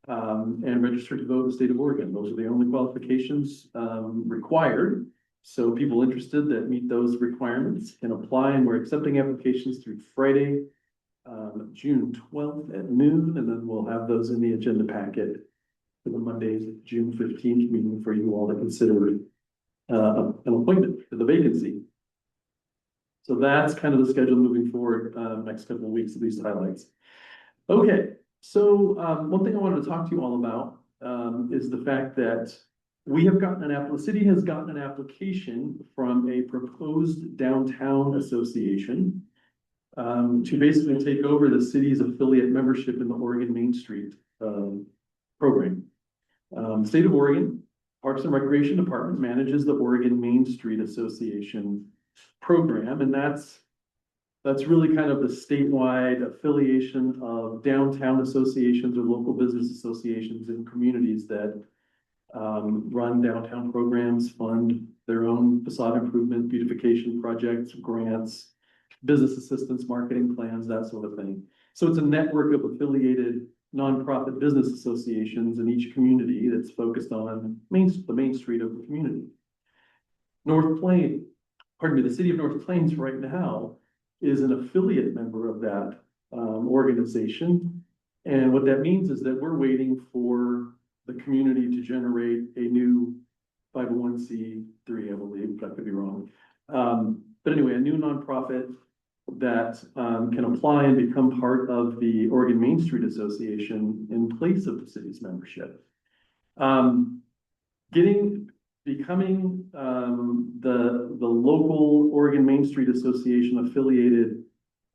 And registered to vote in the state of Oregon. Those are the only qualifications required. So people interested that meet those requirements can apply, and we're accepting applications through Friday, June 12th at noon, and then we'll have those in the agenda packet for the Monday, June 15th meeting for you all to consider an appointment for the vacancy. So that's kind of the schedule moving forward, next couple of weeks, at least highlights. Okay. So one thing I wanted to talk to you all about is the fact that the city has gotten an application from a proposed downtown association to basically take over the city's affiliate membership in the Oregon Main Street program. State of Oregon Parks and Recreation Department manages the Oregon Main Street Association program, and that's really kind of the statewide affiliation of downtown associations or local business associations in communities that run downtown programs, fund their own facade improvement, beautification projects, grants, business assistance, marketing plans, that sort of thing. So it's a network of affiliated nonprofit business associations in each community that's focused on the main street of the community. The city of North Plains right now is an affiliate member of that organization. And what that means is that we're waiting for the community to generate a new 501c3, I believe, but I could be wrong. But anyway, a new nonprofit that can apply and become part of the Oregon Main Street Association in place of the city's membership. Becoming the local Oregon Main Street Association affiliated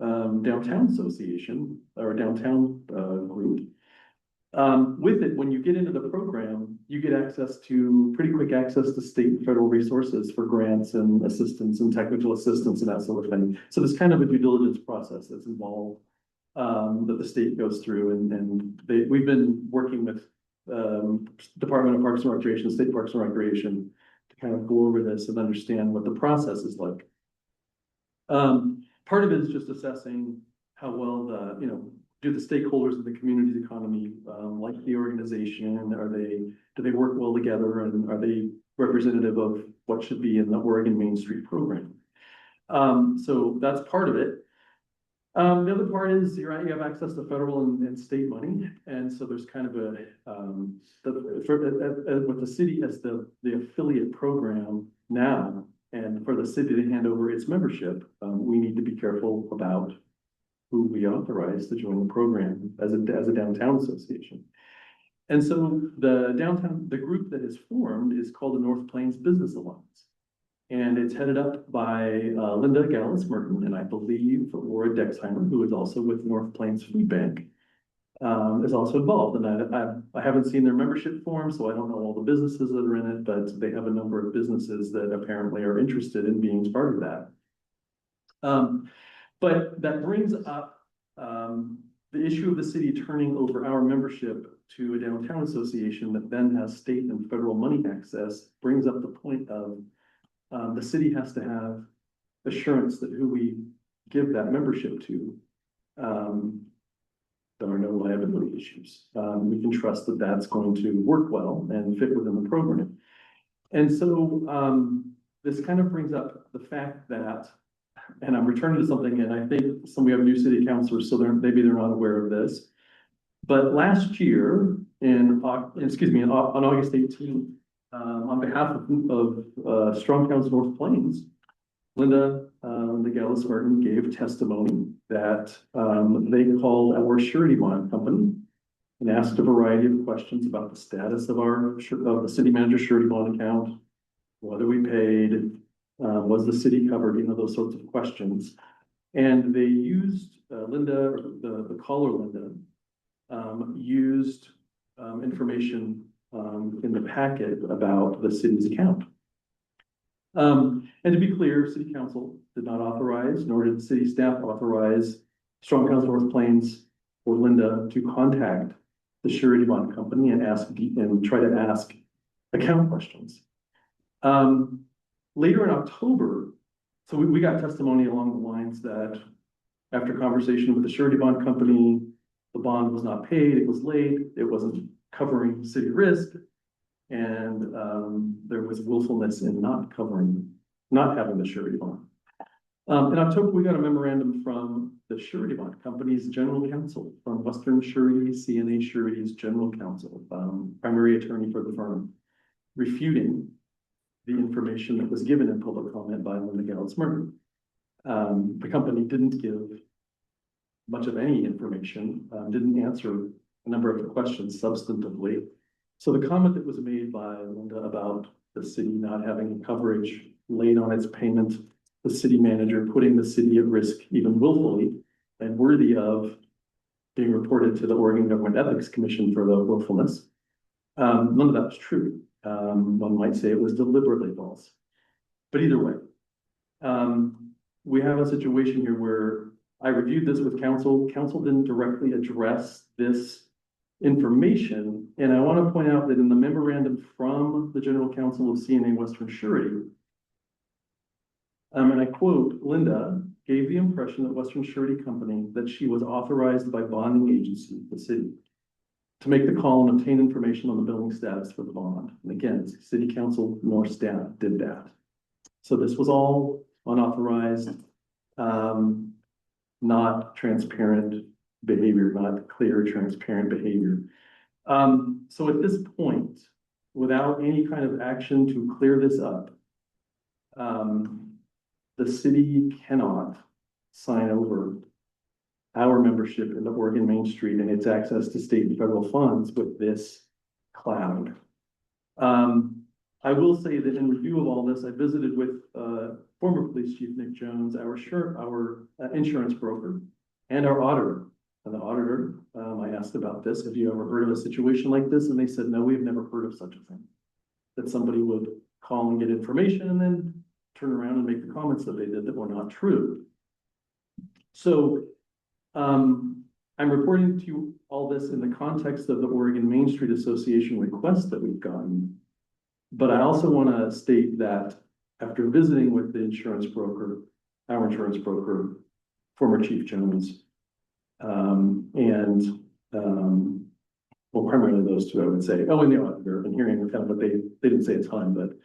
downtown association or downtown group. With it, when you get into the program, you get pretty quick access to state and federal resources for grants and assistance and technical assistance and that sort of thing. So there's kind of a due diligence process that's involved that the state goes through, and we've been working with Department of Parks and Recreation, State Parks and Recreation, to kind of go over this and understand what the process is like. Part of it is just assessing how well do the stakeholders of the community's economy like the organization, and do they work well together, and are they representative of what should be in the Oregon Main Street program? So that's part of it. The other part is you have access to federal and state money, and so there's kind of with the city as the affiliate program now, and for the city to hand over its membership, we need to be careful about who we authorize to join the program as a downtown association. And so the group that is formed is called the North Plains Business Alliance. And it's headed up by Linda Gallus Merton, and I believe Laura Dexheimer, who is also with North Plains Food Bank, is also involved. And I haven't seen their membership form, so I don't know all the businesses that are in it, but they have a number of businesses that apparently are interested in being part of that. But that brings up the issue of the city turning over our membership to a downtown association that then has state and federal money access, brings up the point of the city has to have assurance that who we give that membership to, there are no liability issues. We can trust that that's going to work well and fit within the program. And so this kind of brings up the fact that, and I'm returning to something, and I think we have new city councilors, so maybe they're not aware of this. But last year, on August 18th, on behalf of Strong Towns North Plains, Linda Gallus Merton gave testimony that they called our surety bond company and asked a variety of questions about the status of the city manager's surety bond account, whether we paid, was the city covered, those sorts of questions. And they used the caller Linda, used information in the packet about the city's account. And to be clear, city council did not authorize, nor did the city staff authorize Strong Towns North Plains or Linda to contact the surety bond company and try to ask account questions. Later in October, so we got testimony along the lines that after conversation with the surety bond company, the bond was not paid, it was late, it wasn't covering city risk, and there was willfulness in not having the surety bond. In October, we got a memorandum from the surety bond company's general counsel, from Western Surety, CNA Surety's general counsel, primary attorney for the firm, refuting the information that was given in public comment by Linda Gallus Merton. The company didn't give much of any information, didn't answer a number of the questions substantively. So the comment that was made by Linda about the city not having coverage, late on its payment, the city manager putting the city at risk even willfully and worthy of being reported to the Oregon Government Ethics Commission for the willfulness, none of that was true. One might say it was deliberately false. But either way, we have a situation here where I reviewed this with council. Council didn't directly address this information. And I want to point out that in the memorandum from the General Counsel of CNA Western Surety, and I quote, Linda gave the impression that Western Surety Company, that she was authorized by bonding agency, the city, to make the call and obtain information on the billing status for the bond. And again, city council nor staff did that. So this was all unauthorized, not transparent behavior, not clear, transparent behavior. So at this point, without any kind of action to clear this up, the city cannot sign over our membership in the Oregon Main Street and its access to state and federal funds with this cloud. I will say that in review of all this, I visited with former Police Chief Nick Jones, our insurance broker, and our auditor. And the auditor, I asked about this, have you ever heard of a situation like this? And they said, no, we've never heard of such a thing. That somebody would call and get information and then turn around and make the comments that they did that were not true. So I'm reporting to you all this in the context of the Oregon Main Street Association request that we've gotten. But I also want to state that after visiting with the insurance broker, our insurance broker, former Chief Jones, well, primarily those two, I would say, and the auditor, and hearing kind of what they didn't say a ton, but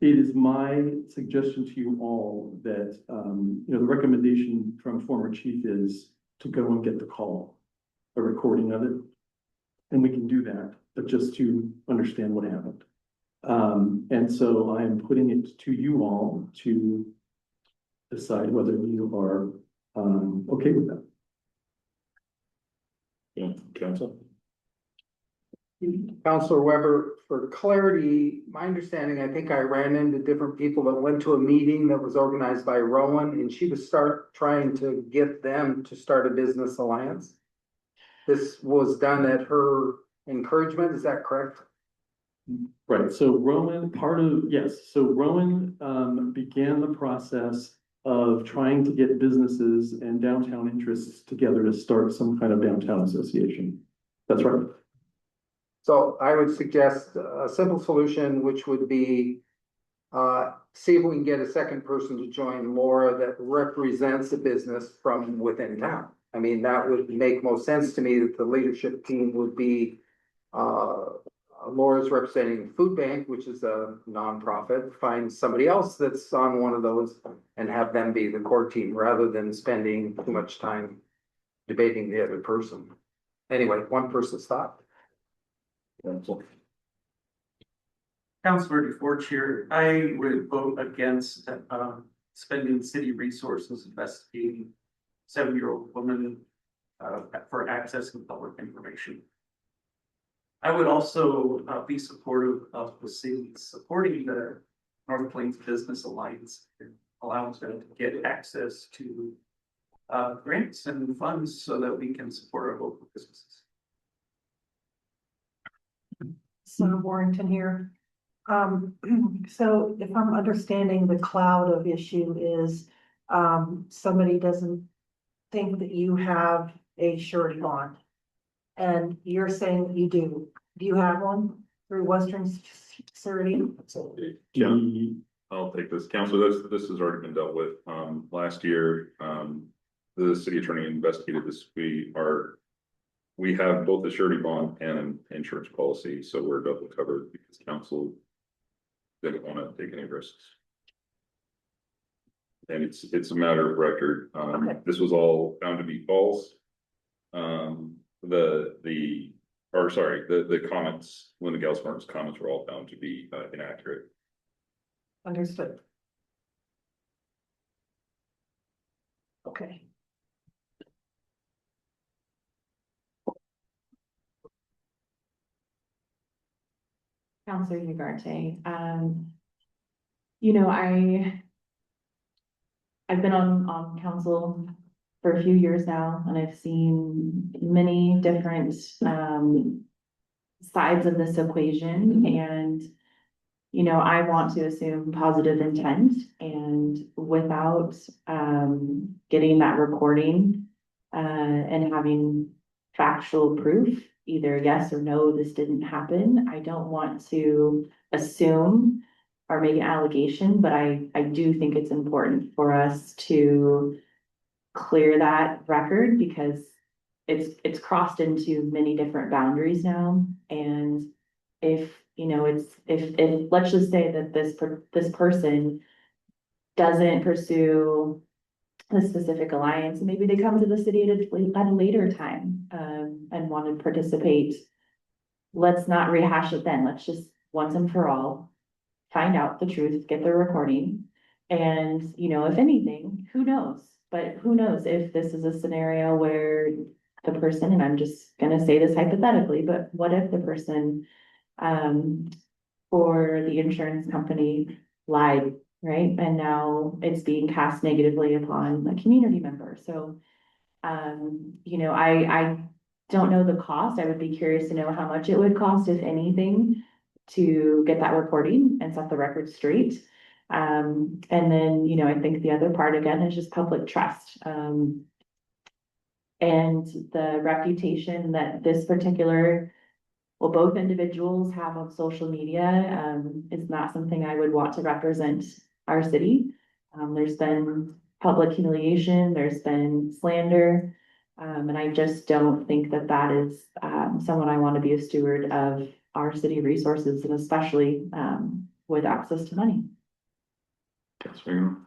it is my suggestion to you all that, the recommendation from former chief is to go and get the call, a recording of it. And we can do that, but just to understand what happened. And so I am putting it to you all to decide whether you are, okay with that. Yeah, council. Counselor Weber, for clarity, my understanding, I think I ran into different people that went to a meeting that was organized by Rowan, and she was trying to get them to start a business alliance. This was done at her encouragement, is that correct? Right, so Rowan, so Rowan began the process of trying to get businesses and downtown interests together to start some kind of downtown association. That's right. So I would suggest a simple solution, which would be see if we can get a second person to join Laura that represents a business from within town. I mean, that would make most sense to me that the leadership team would be Laura's representing Food Bank, which is a nonprofit, find somebody else that's on one of those and have them be the core team rather than spending too much time debating the other person. Anyway, one person's thought. Councilor DeFortier, I would vote against spending city resources investigating 7-year-old woman for accessing public information. I would also be supportive of the city supporting the North Plains Business Alliance. It allows them to get access to grants and funds so that we can support our local businesses. Senator Warrington here. So if I'm understanding the cloud of issue is, somebody doesn't think that you have a surety bond. And you're saying that you do. Do you have one through Western Surety? Yeah, I'll take this. Council, this has already been dealt with. Last year, the city attorney investigated this. We have both a surety bond and an insurance policy, so we're double covered because council didn't want to take any risks. And it's a matter of record. This was all found to be false. The comments, Linda Gelsmark's comments were all found to be inaccurate. Understood. Okay. Counselor Ugarte, I've been on council for a few years now, and I've seen many different sides of this equation, and I want to assume positive intent, and without getting that recording and having factual proof, either yes or no, this didn't happen. I don't want to assume or make an allegation, but I do think it's important for us to clear that record because it's crossed into many different boundaries now. And if, you know, if let's just say that this person doesn't pursue a specific alliance, maybe they come to the city at a later time, and want to participate. Let's not rehash it then. Let's just once and for all find out the truth, get the recording. And, you know, if anything, who knows? But who knows if this is a scenario where the person, and I'm just gonna say this hypothetically, but what if the person, for the insurance company lied, right? And now it's being cast negatively upon a community member. So, you know, I don't know the cost. I would be curious to know how much it would cost, if anything, to get that recording and set the record straight. And then, you know, I think the other part again is just public trust. And the reputation that this particular, well, both individuals have on social media, is not something I would want to represent our city. There's been public humiliation, there's been slander. And I just don't think that that is, someone I want to be a steward of our city resources, and especially, with access to money. Yes, ma'am.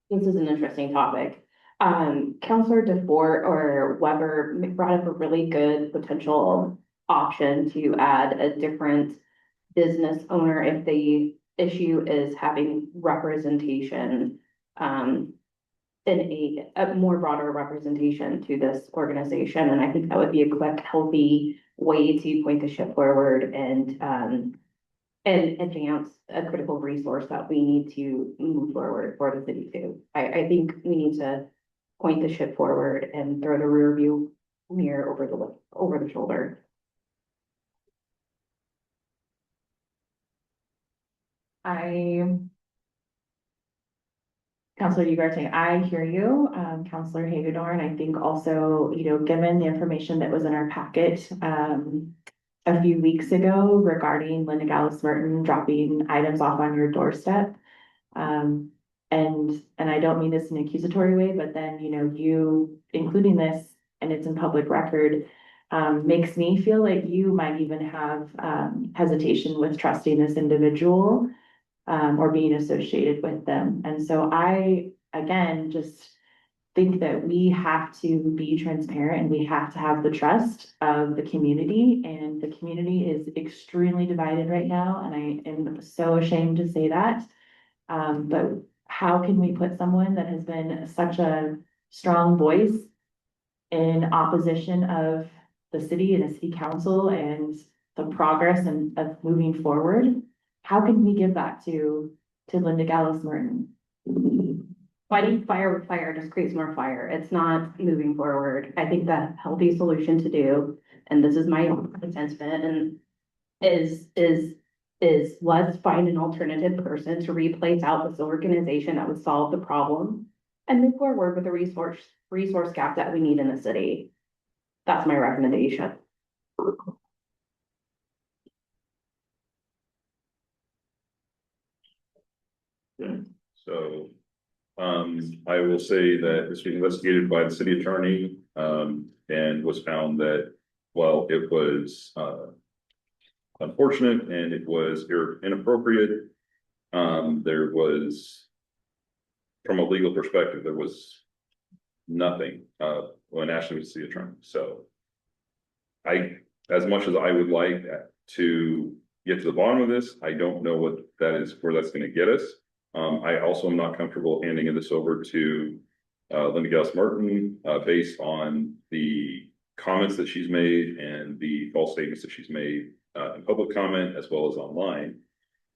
This is an interesting topic. Counselor DeFort or Weber brought up a really good potential option to add a different business owner if the issue is having representation, in a more broader representation to this organization. And I think that would be a quick, healthy way to point the ship forward and advance a critical resource that we need to move forward for the city too. I think we need to point the ship forward and throw the rear view mirror over the shoulder. Counselor Ugarte, I hear you. Counselor Hagedorn, I think also, you know, given the information that was in our packet, a few weeks ago regarding Linda Gallus Merton dropping items off on your doorstep. And I don't mean this in an accusatory way, but then, you know, you including this and it's in public record, makes me feel like you might even have, hesitation with trusting this individual, or being associated with them. And so I, again, just think that we have to be transparent and we have to have the trust of the community, and the community is extremely divided right now. And I am so ashamed to say that. But how can we put someone that has been such a strong voice in opposition of the city and the city council and the progress and of moving forward? How can we give that to Linda Gallus Merton? Fighting fire with fire just creates more fire. It's not moving forward. I think the healthy solution to do, and this is my sentiment, and is let's find an alternative person to replace out this organization that would solve the problem and move forward with the resource gap that we need in the city. That's my recommendation. Okay, so, I will say that this was investigated by the city attorney, and was found that, well, it was, unfortunate and it was inappropriate. There was, from a legal perspective, there was nothing, when Ashley was the attorney. So as much as I would like to get to the bottom of this, I don't know what that is, where that's gonna get us. I also am not comfortable handing this over to Linda Gallus Merton, based on the comments that she's made and the false statements that she's made in public comment as well as online.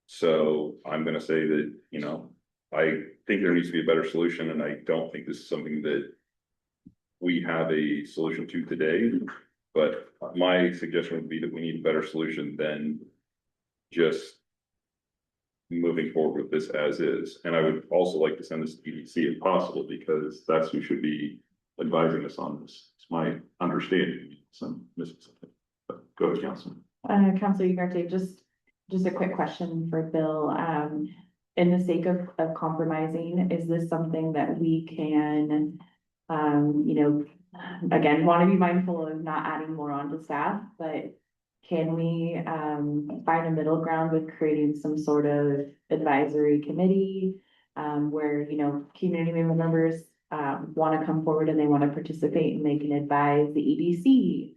So I'm gonna say that, you know, I think there needs to be a better solution, and I don't think this is something that we have a solution to today. But my suggestion would be that we need a better solution than just moving forward with this as is. And I would also like to send this to EDC if possible, because that's who should be advising us on this. It's my understanding, some missing something. But go ahead, Councilman. Counselor Ugarte, just a quick question for Bill. In the sake of compromising, is this something that we can, again, want to be mindful of not adding more on to staff, but can we, find a middle ground with creating some sort of advisory committee? Where, community members, want to come forward and they want to participate and they can advise the EDC,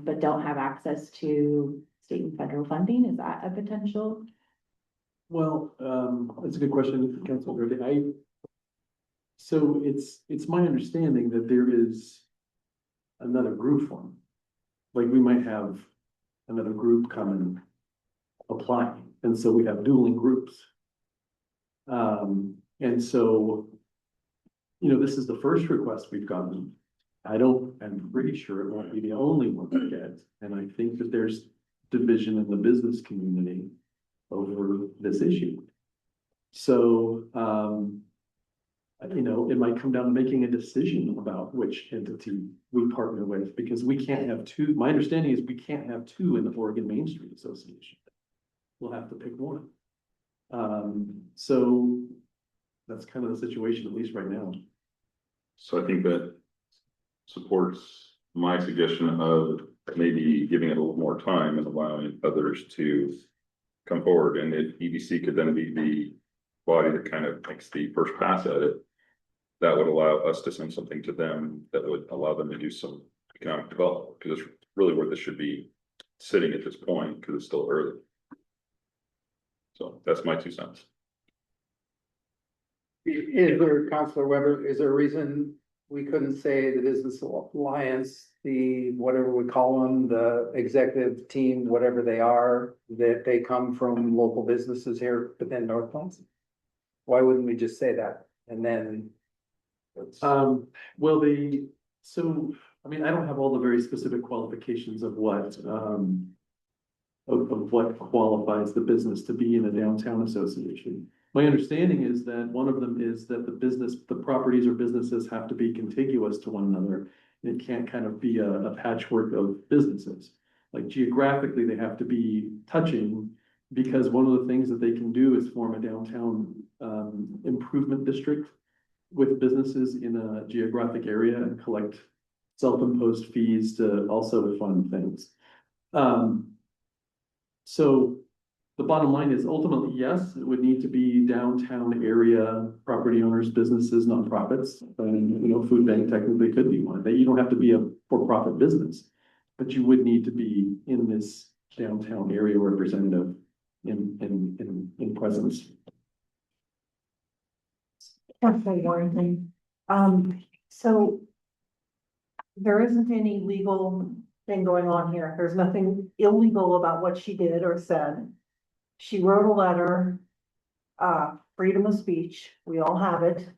but don't have access to state and federal funding? Is that a potential? Well, that's a good question, Councilor Verde. So it's my understanding that there is another group form. Like we might have another group come and apply, and so we have dueling groups. And so, this is the first request we've gotten. I'm pretty sure it won't be the only one we get, and I think that there's division in the business community over this issue. So, it might come down to making a decision about which entity we partner with, because we can't have two. My understanding is we can't have two in the Oregon Main Street Association. We'll have to pick one. So that's kind of the situation, at least right now. So I think that supports my suggestion of maybe giving it a little more time and allowing others to come forward, and EDC could then be the body that kind of makes the first pass at it. That would allow us to send something to them that would allow them to do some economic development, because it's really where this should be sitting at this point, because it's still early. So that's my 2 cents. Is there, Councilor Weber, is there a reason we couldn't say the Business Alliance, the, whatever we call them, the executive team, whatever they are, that they come from local businesses here within North Plains? Why wouldn't we just say that? And then. I don't have all the very specific qualifications of what, of what qualifies the business to be in a downtown association. My understanding is that one of them is that the properties or businesses have to be contiguous to one another. It can't kind of be a patchwork of businesses. Like geographically, they have to be touching, because one of the things that they can do is form a downtown improvement district with businesses in a geographic area and collect self-imposed fees to also fund things. So the bottom line is ultimately, yes, it would need to be downtown area property owners, businesses, nonprofits, and, food bank technically could be one. You don't have to be a for-profit business, but you would need to be in this downtown area representative in presence. Councilor Warrington, so there isn't any legal thing going on here. There's nothing illegal about what she did or said. She wrote a letter, freedom of speech, we all have it.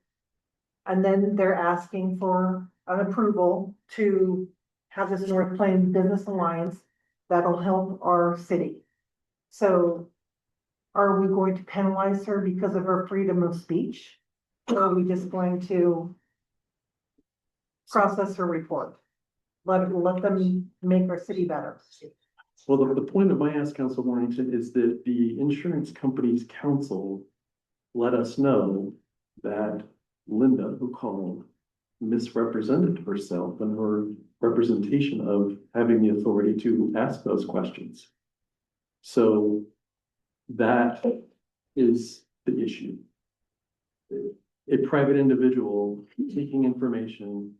And then they're asking for an approval to have this North Plains Business Alliance that'll help our city. So are we going to penalize her because of her freedom of speech? Or are we just going to process her report? Let them make our city better. Well, the point of my ask, Council Warrington, is that the insurance company's counsel let us know that Linda, who called, misrepresented herself in her representation of having the authority to ask those questions. So that is the issue. A private individual taking information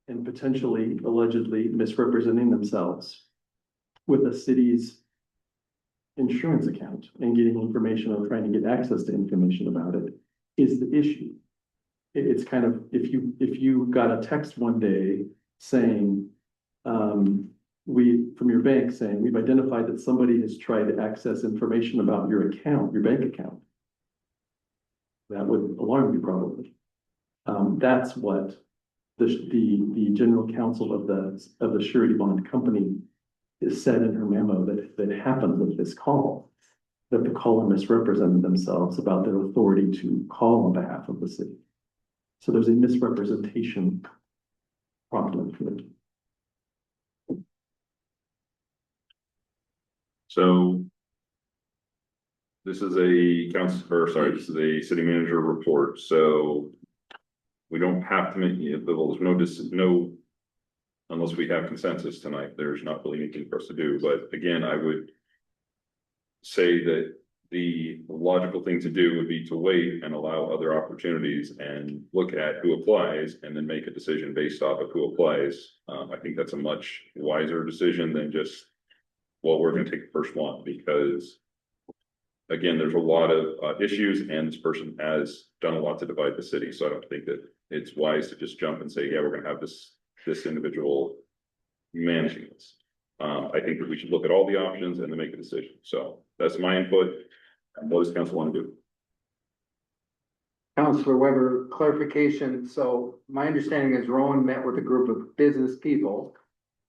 and potentially allegedly misrepresenting themselves with a city's insurance account and getting information or trying to get access to information about it is the issue. It's kind of, if you got a text one day saying, from your bank saying, we've identified that somebody has tried to access information about your account, your bank account. That would alarm you probably. That's what the general counsel of the surety bond company is said in her memo that happened with this call. that the caller misrepresented themselves about their authority to call on behalf of the city. So there's a misrepresentation problem for it. So this is a this is a city manager report, so we don't have to make, there's no, unless we have consensus tonight, there's not really anything for us to do, but again, I would say that the logical thing to do would be to wait and allow other opportunities and look at who applies and then make a decision based off of who applies. I think that's a much wiser decision than just, well, we're gonna take the first one, because again, there's a lot of issues and this person has done a lot to divide the city. So I don't think that it's wise to just jump and say, yeah, we're gonna have this individual managing this. I think that we should look at all the options and then make a decision. So that's my input. What does council want to do? Counselor Weber, clarification. So my understanding is Rowan met with a group of business people,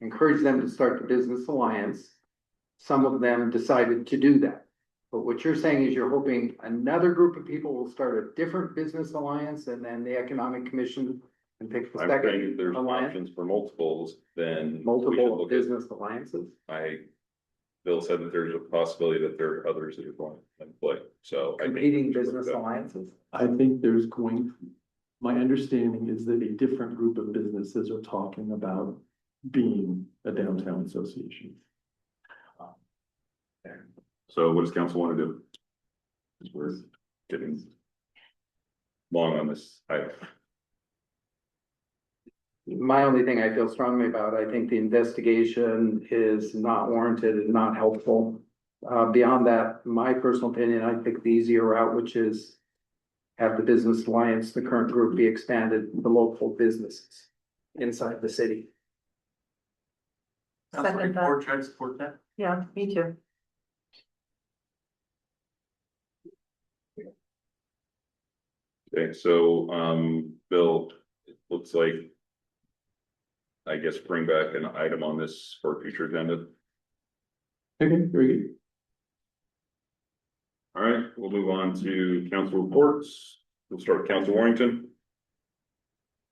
encouraged them to start the business alliance. Some of them decided to do that. But what you're saying is you're hoping another group of people will start a different business alliance and then the Economic Commission can pick the I'm saying if second there's alliance? options for multiples, then we should Multiple look at- business alliances? Bill said that there's a possibility that there are others that are going to play. So I think Competing we should look business at that. alliances? I think there's my understanding is that a different group of businesses are talking about being a downtown association. So what does council want to do? Because we're getting long on this item. My only thing I feel strongly about, I think the investigation is not warranted and not helpful. Beyond that, my personal opinion, I think the easier route, which is have the business alliance, the current group be expanded to local businesses inside the city. Second that. Or try to support that. Yeah, me too. Okay, so, Bill, it looks like, I guess, bring back an item on this for a future agenda. Okay, very good. All right, we'll move on to council reports. We'll start with Council Warrington.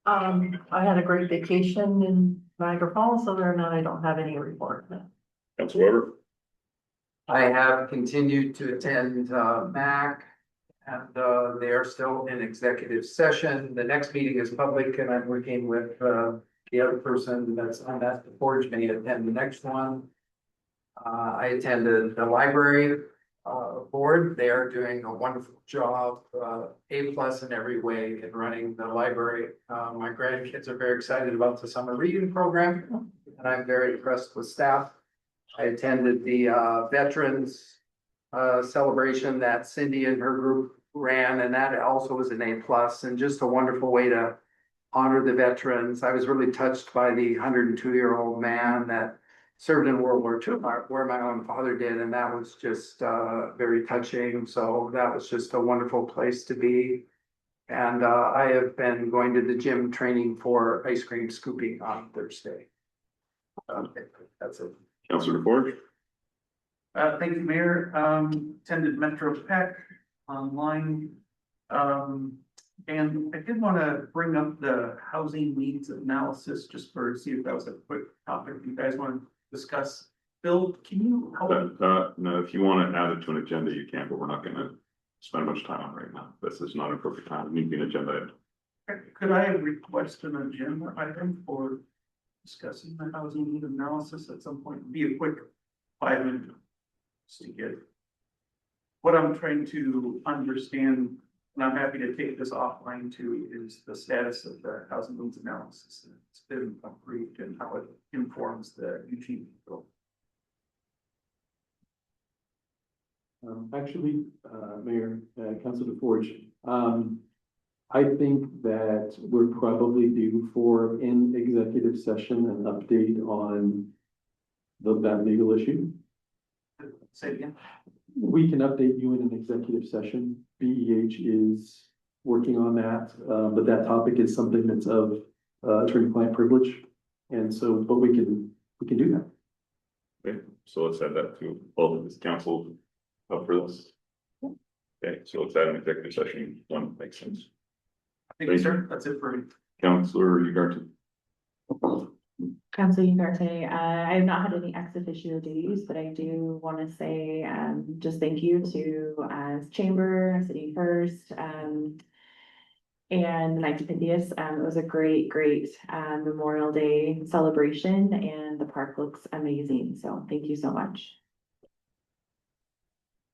I had a great vacation in Niagara Falls, so other than that, I don't have any report. Council Weber. I have continued to attend MAC and they are still in executive session. The next meeting is public and I'm working with the other person that's on that Forge may attend the next one. I attended the library board. They are doing a wonderful job, A+ in every way in running the library. My grandkids are very excited about the summer reading program and I'm very impressed with staff. I attended the veterans celebration that Cindy and her group ran, and that also was an A+ and just a wonderful way to honor the veterans. I was really touched by the 102-year-old man that served in World War II, where my own father did, and that was just very touching. So that was just a wonderful place to be. And I have been going to the gym training for ice cream scooping on Thursday. Okay, that's it. Councilor Forge. Thank you, Mayor. Attended Metro Tech online. And I did want to bring up the housing needs analysis just for, see if that was a quick topic you guys want to discuss. Bill, can you help? No, if you want to add it to an agenda, you can, but we're not going to spend much time on it right now. This is not an appropriate time. It needs to be an agenda item. Could I request an agenda item for discussing the housing need analysis at some point? Be a quick 5 minutes to get what I'm trying to understand, and I'm happy to take this offline too, is the status of the housing needs analysis. It's been approved and how it informs the Eugene bill. Actually, Mayor, Councilor Forge, I think that we're probably due for in executive session an update on that legal issue. Say it again. We can update you in an executive session. BEH is working on that, but that topic is something that's of attorney-client privilege. And so, but we can do that. Okay, so let's add that to both of this council. up for this? Okay, so let's add an executive session, one makes sense. Thank you, sir. That's it for me. Counselor Ugarte. Council Ugarte, I have not had any ex officio duties, but I do want to say, just thank you to, Chamber, City First, and Knights of Pythias. It was a great Memorial Day celebration and the park looks amazing. So thank you so much.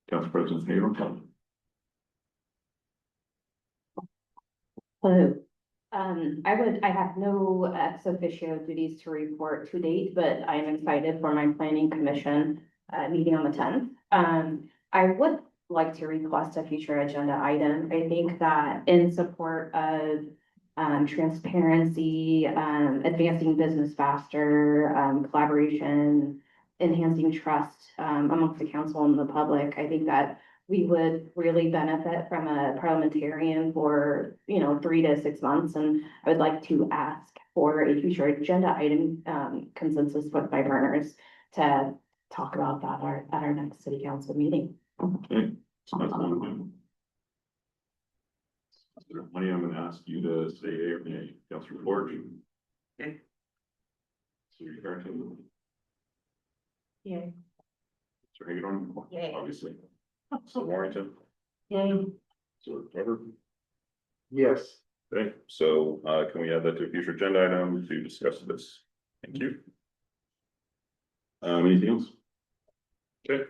Council President Hager. Hello. I have no ex officio duties to report to date, but I am excited for my planning commission meeting on the tenth. I would like to request a future agenda item. I think that in support of transparency, advancing business faster, collaboration, enhancing trust amongst the council and the public, I think that we would really benefit from a parliamentarian for, 3 to 6 months. And I would like to ask for a future agenda item, consensus with my partners to talk about that at our next city council meeting. Okay. Money, I'm gonna ask you to say yea or nay, Councilor Ford. Okay. Yeah. Mr. Hagedorn. Yay. Obviously. So Warrington. Yay. So Trevor. Yes. Okay, so can we add that to a future agenda item to discuss this? Thank you. Anything else? Okay.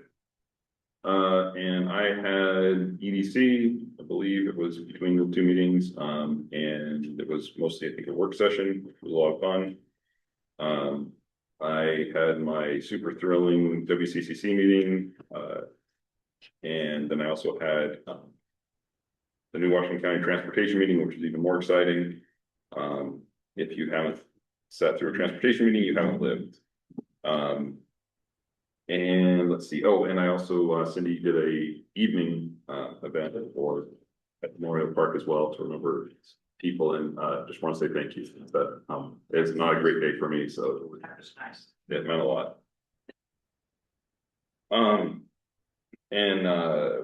And I had EDC, I believe it was between the two meetings, and it was mostly, I think, a work session. It was a lot of fun. I had my super thrilling WCCC meeting, and then I also had the new Washington County Transportation meeting, which is even more exciting. If you haven't sat through a transportation meeting, you haven't lived. And let's see, oh, and I also, Cindy did a evening event for at Memorial Park as well to remember people, and just want to say thank you. That it's not a great day for me, so That was nice. it meant a lot. And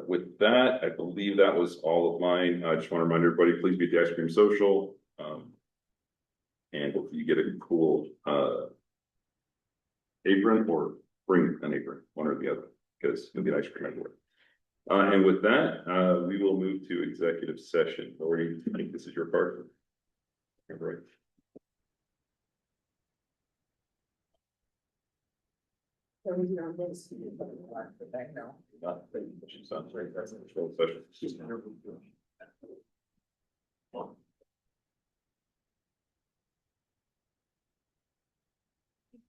with that, I believe that was all of mine. I just want to remind everybody, please be at the ice cream social. And hopefully you get a cool apron, or bring an apron, one or the other, because you'll get ice cream everywhere. And with that, we will move to executive session. Lori, I think this is your part. Right.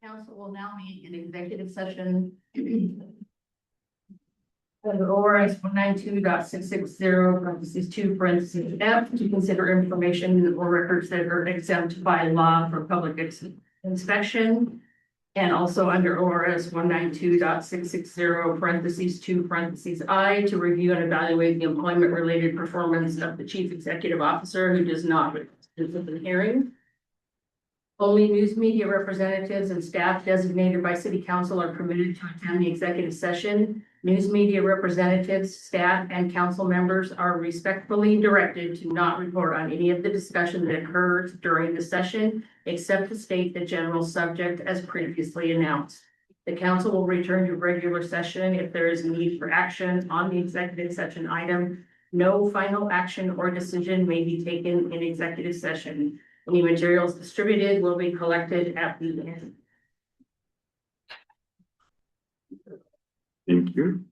Council will now meet in executive session. Under ORS 192.660, parentheses 2, parentheses F, to consider information or records that are exempt by law for public inspection. And also under ORS 192.660, parentheses 2, parentheses I, to review and evaluate the employment related performance of the chief executive officer who does not participate in the hearing. Only news media representatives and staff designated by city council are permitted to attend the executive session. News media representatives, staff, and council members are respectfully directed to not report on any of the discussion that occurs during the session, except to state the general subject as previously announced. The council will return to regular session if there is need for action on the executive session item. No final action or decision may be taken in executive session. Any materials distributed will be collected at the end. Thank you.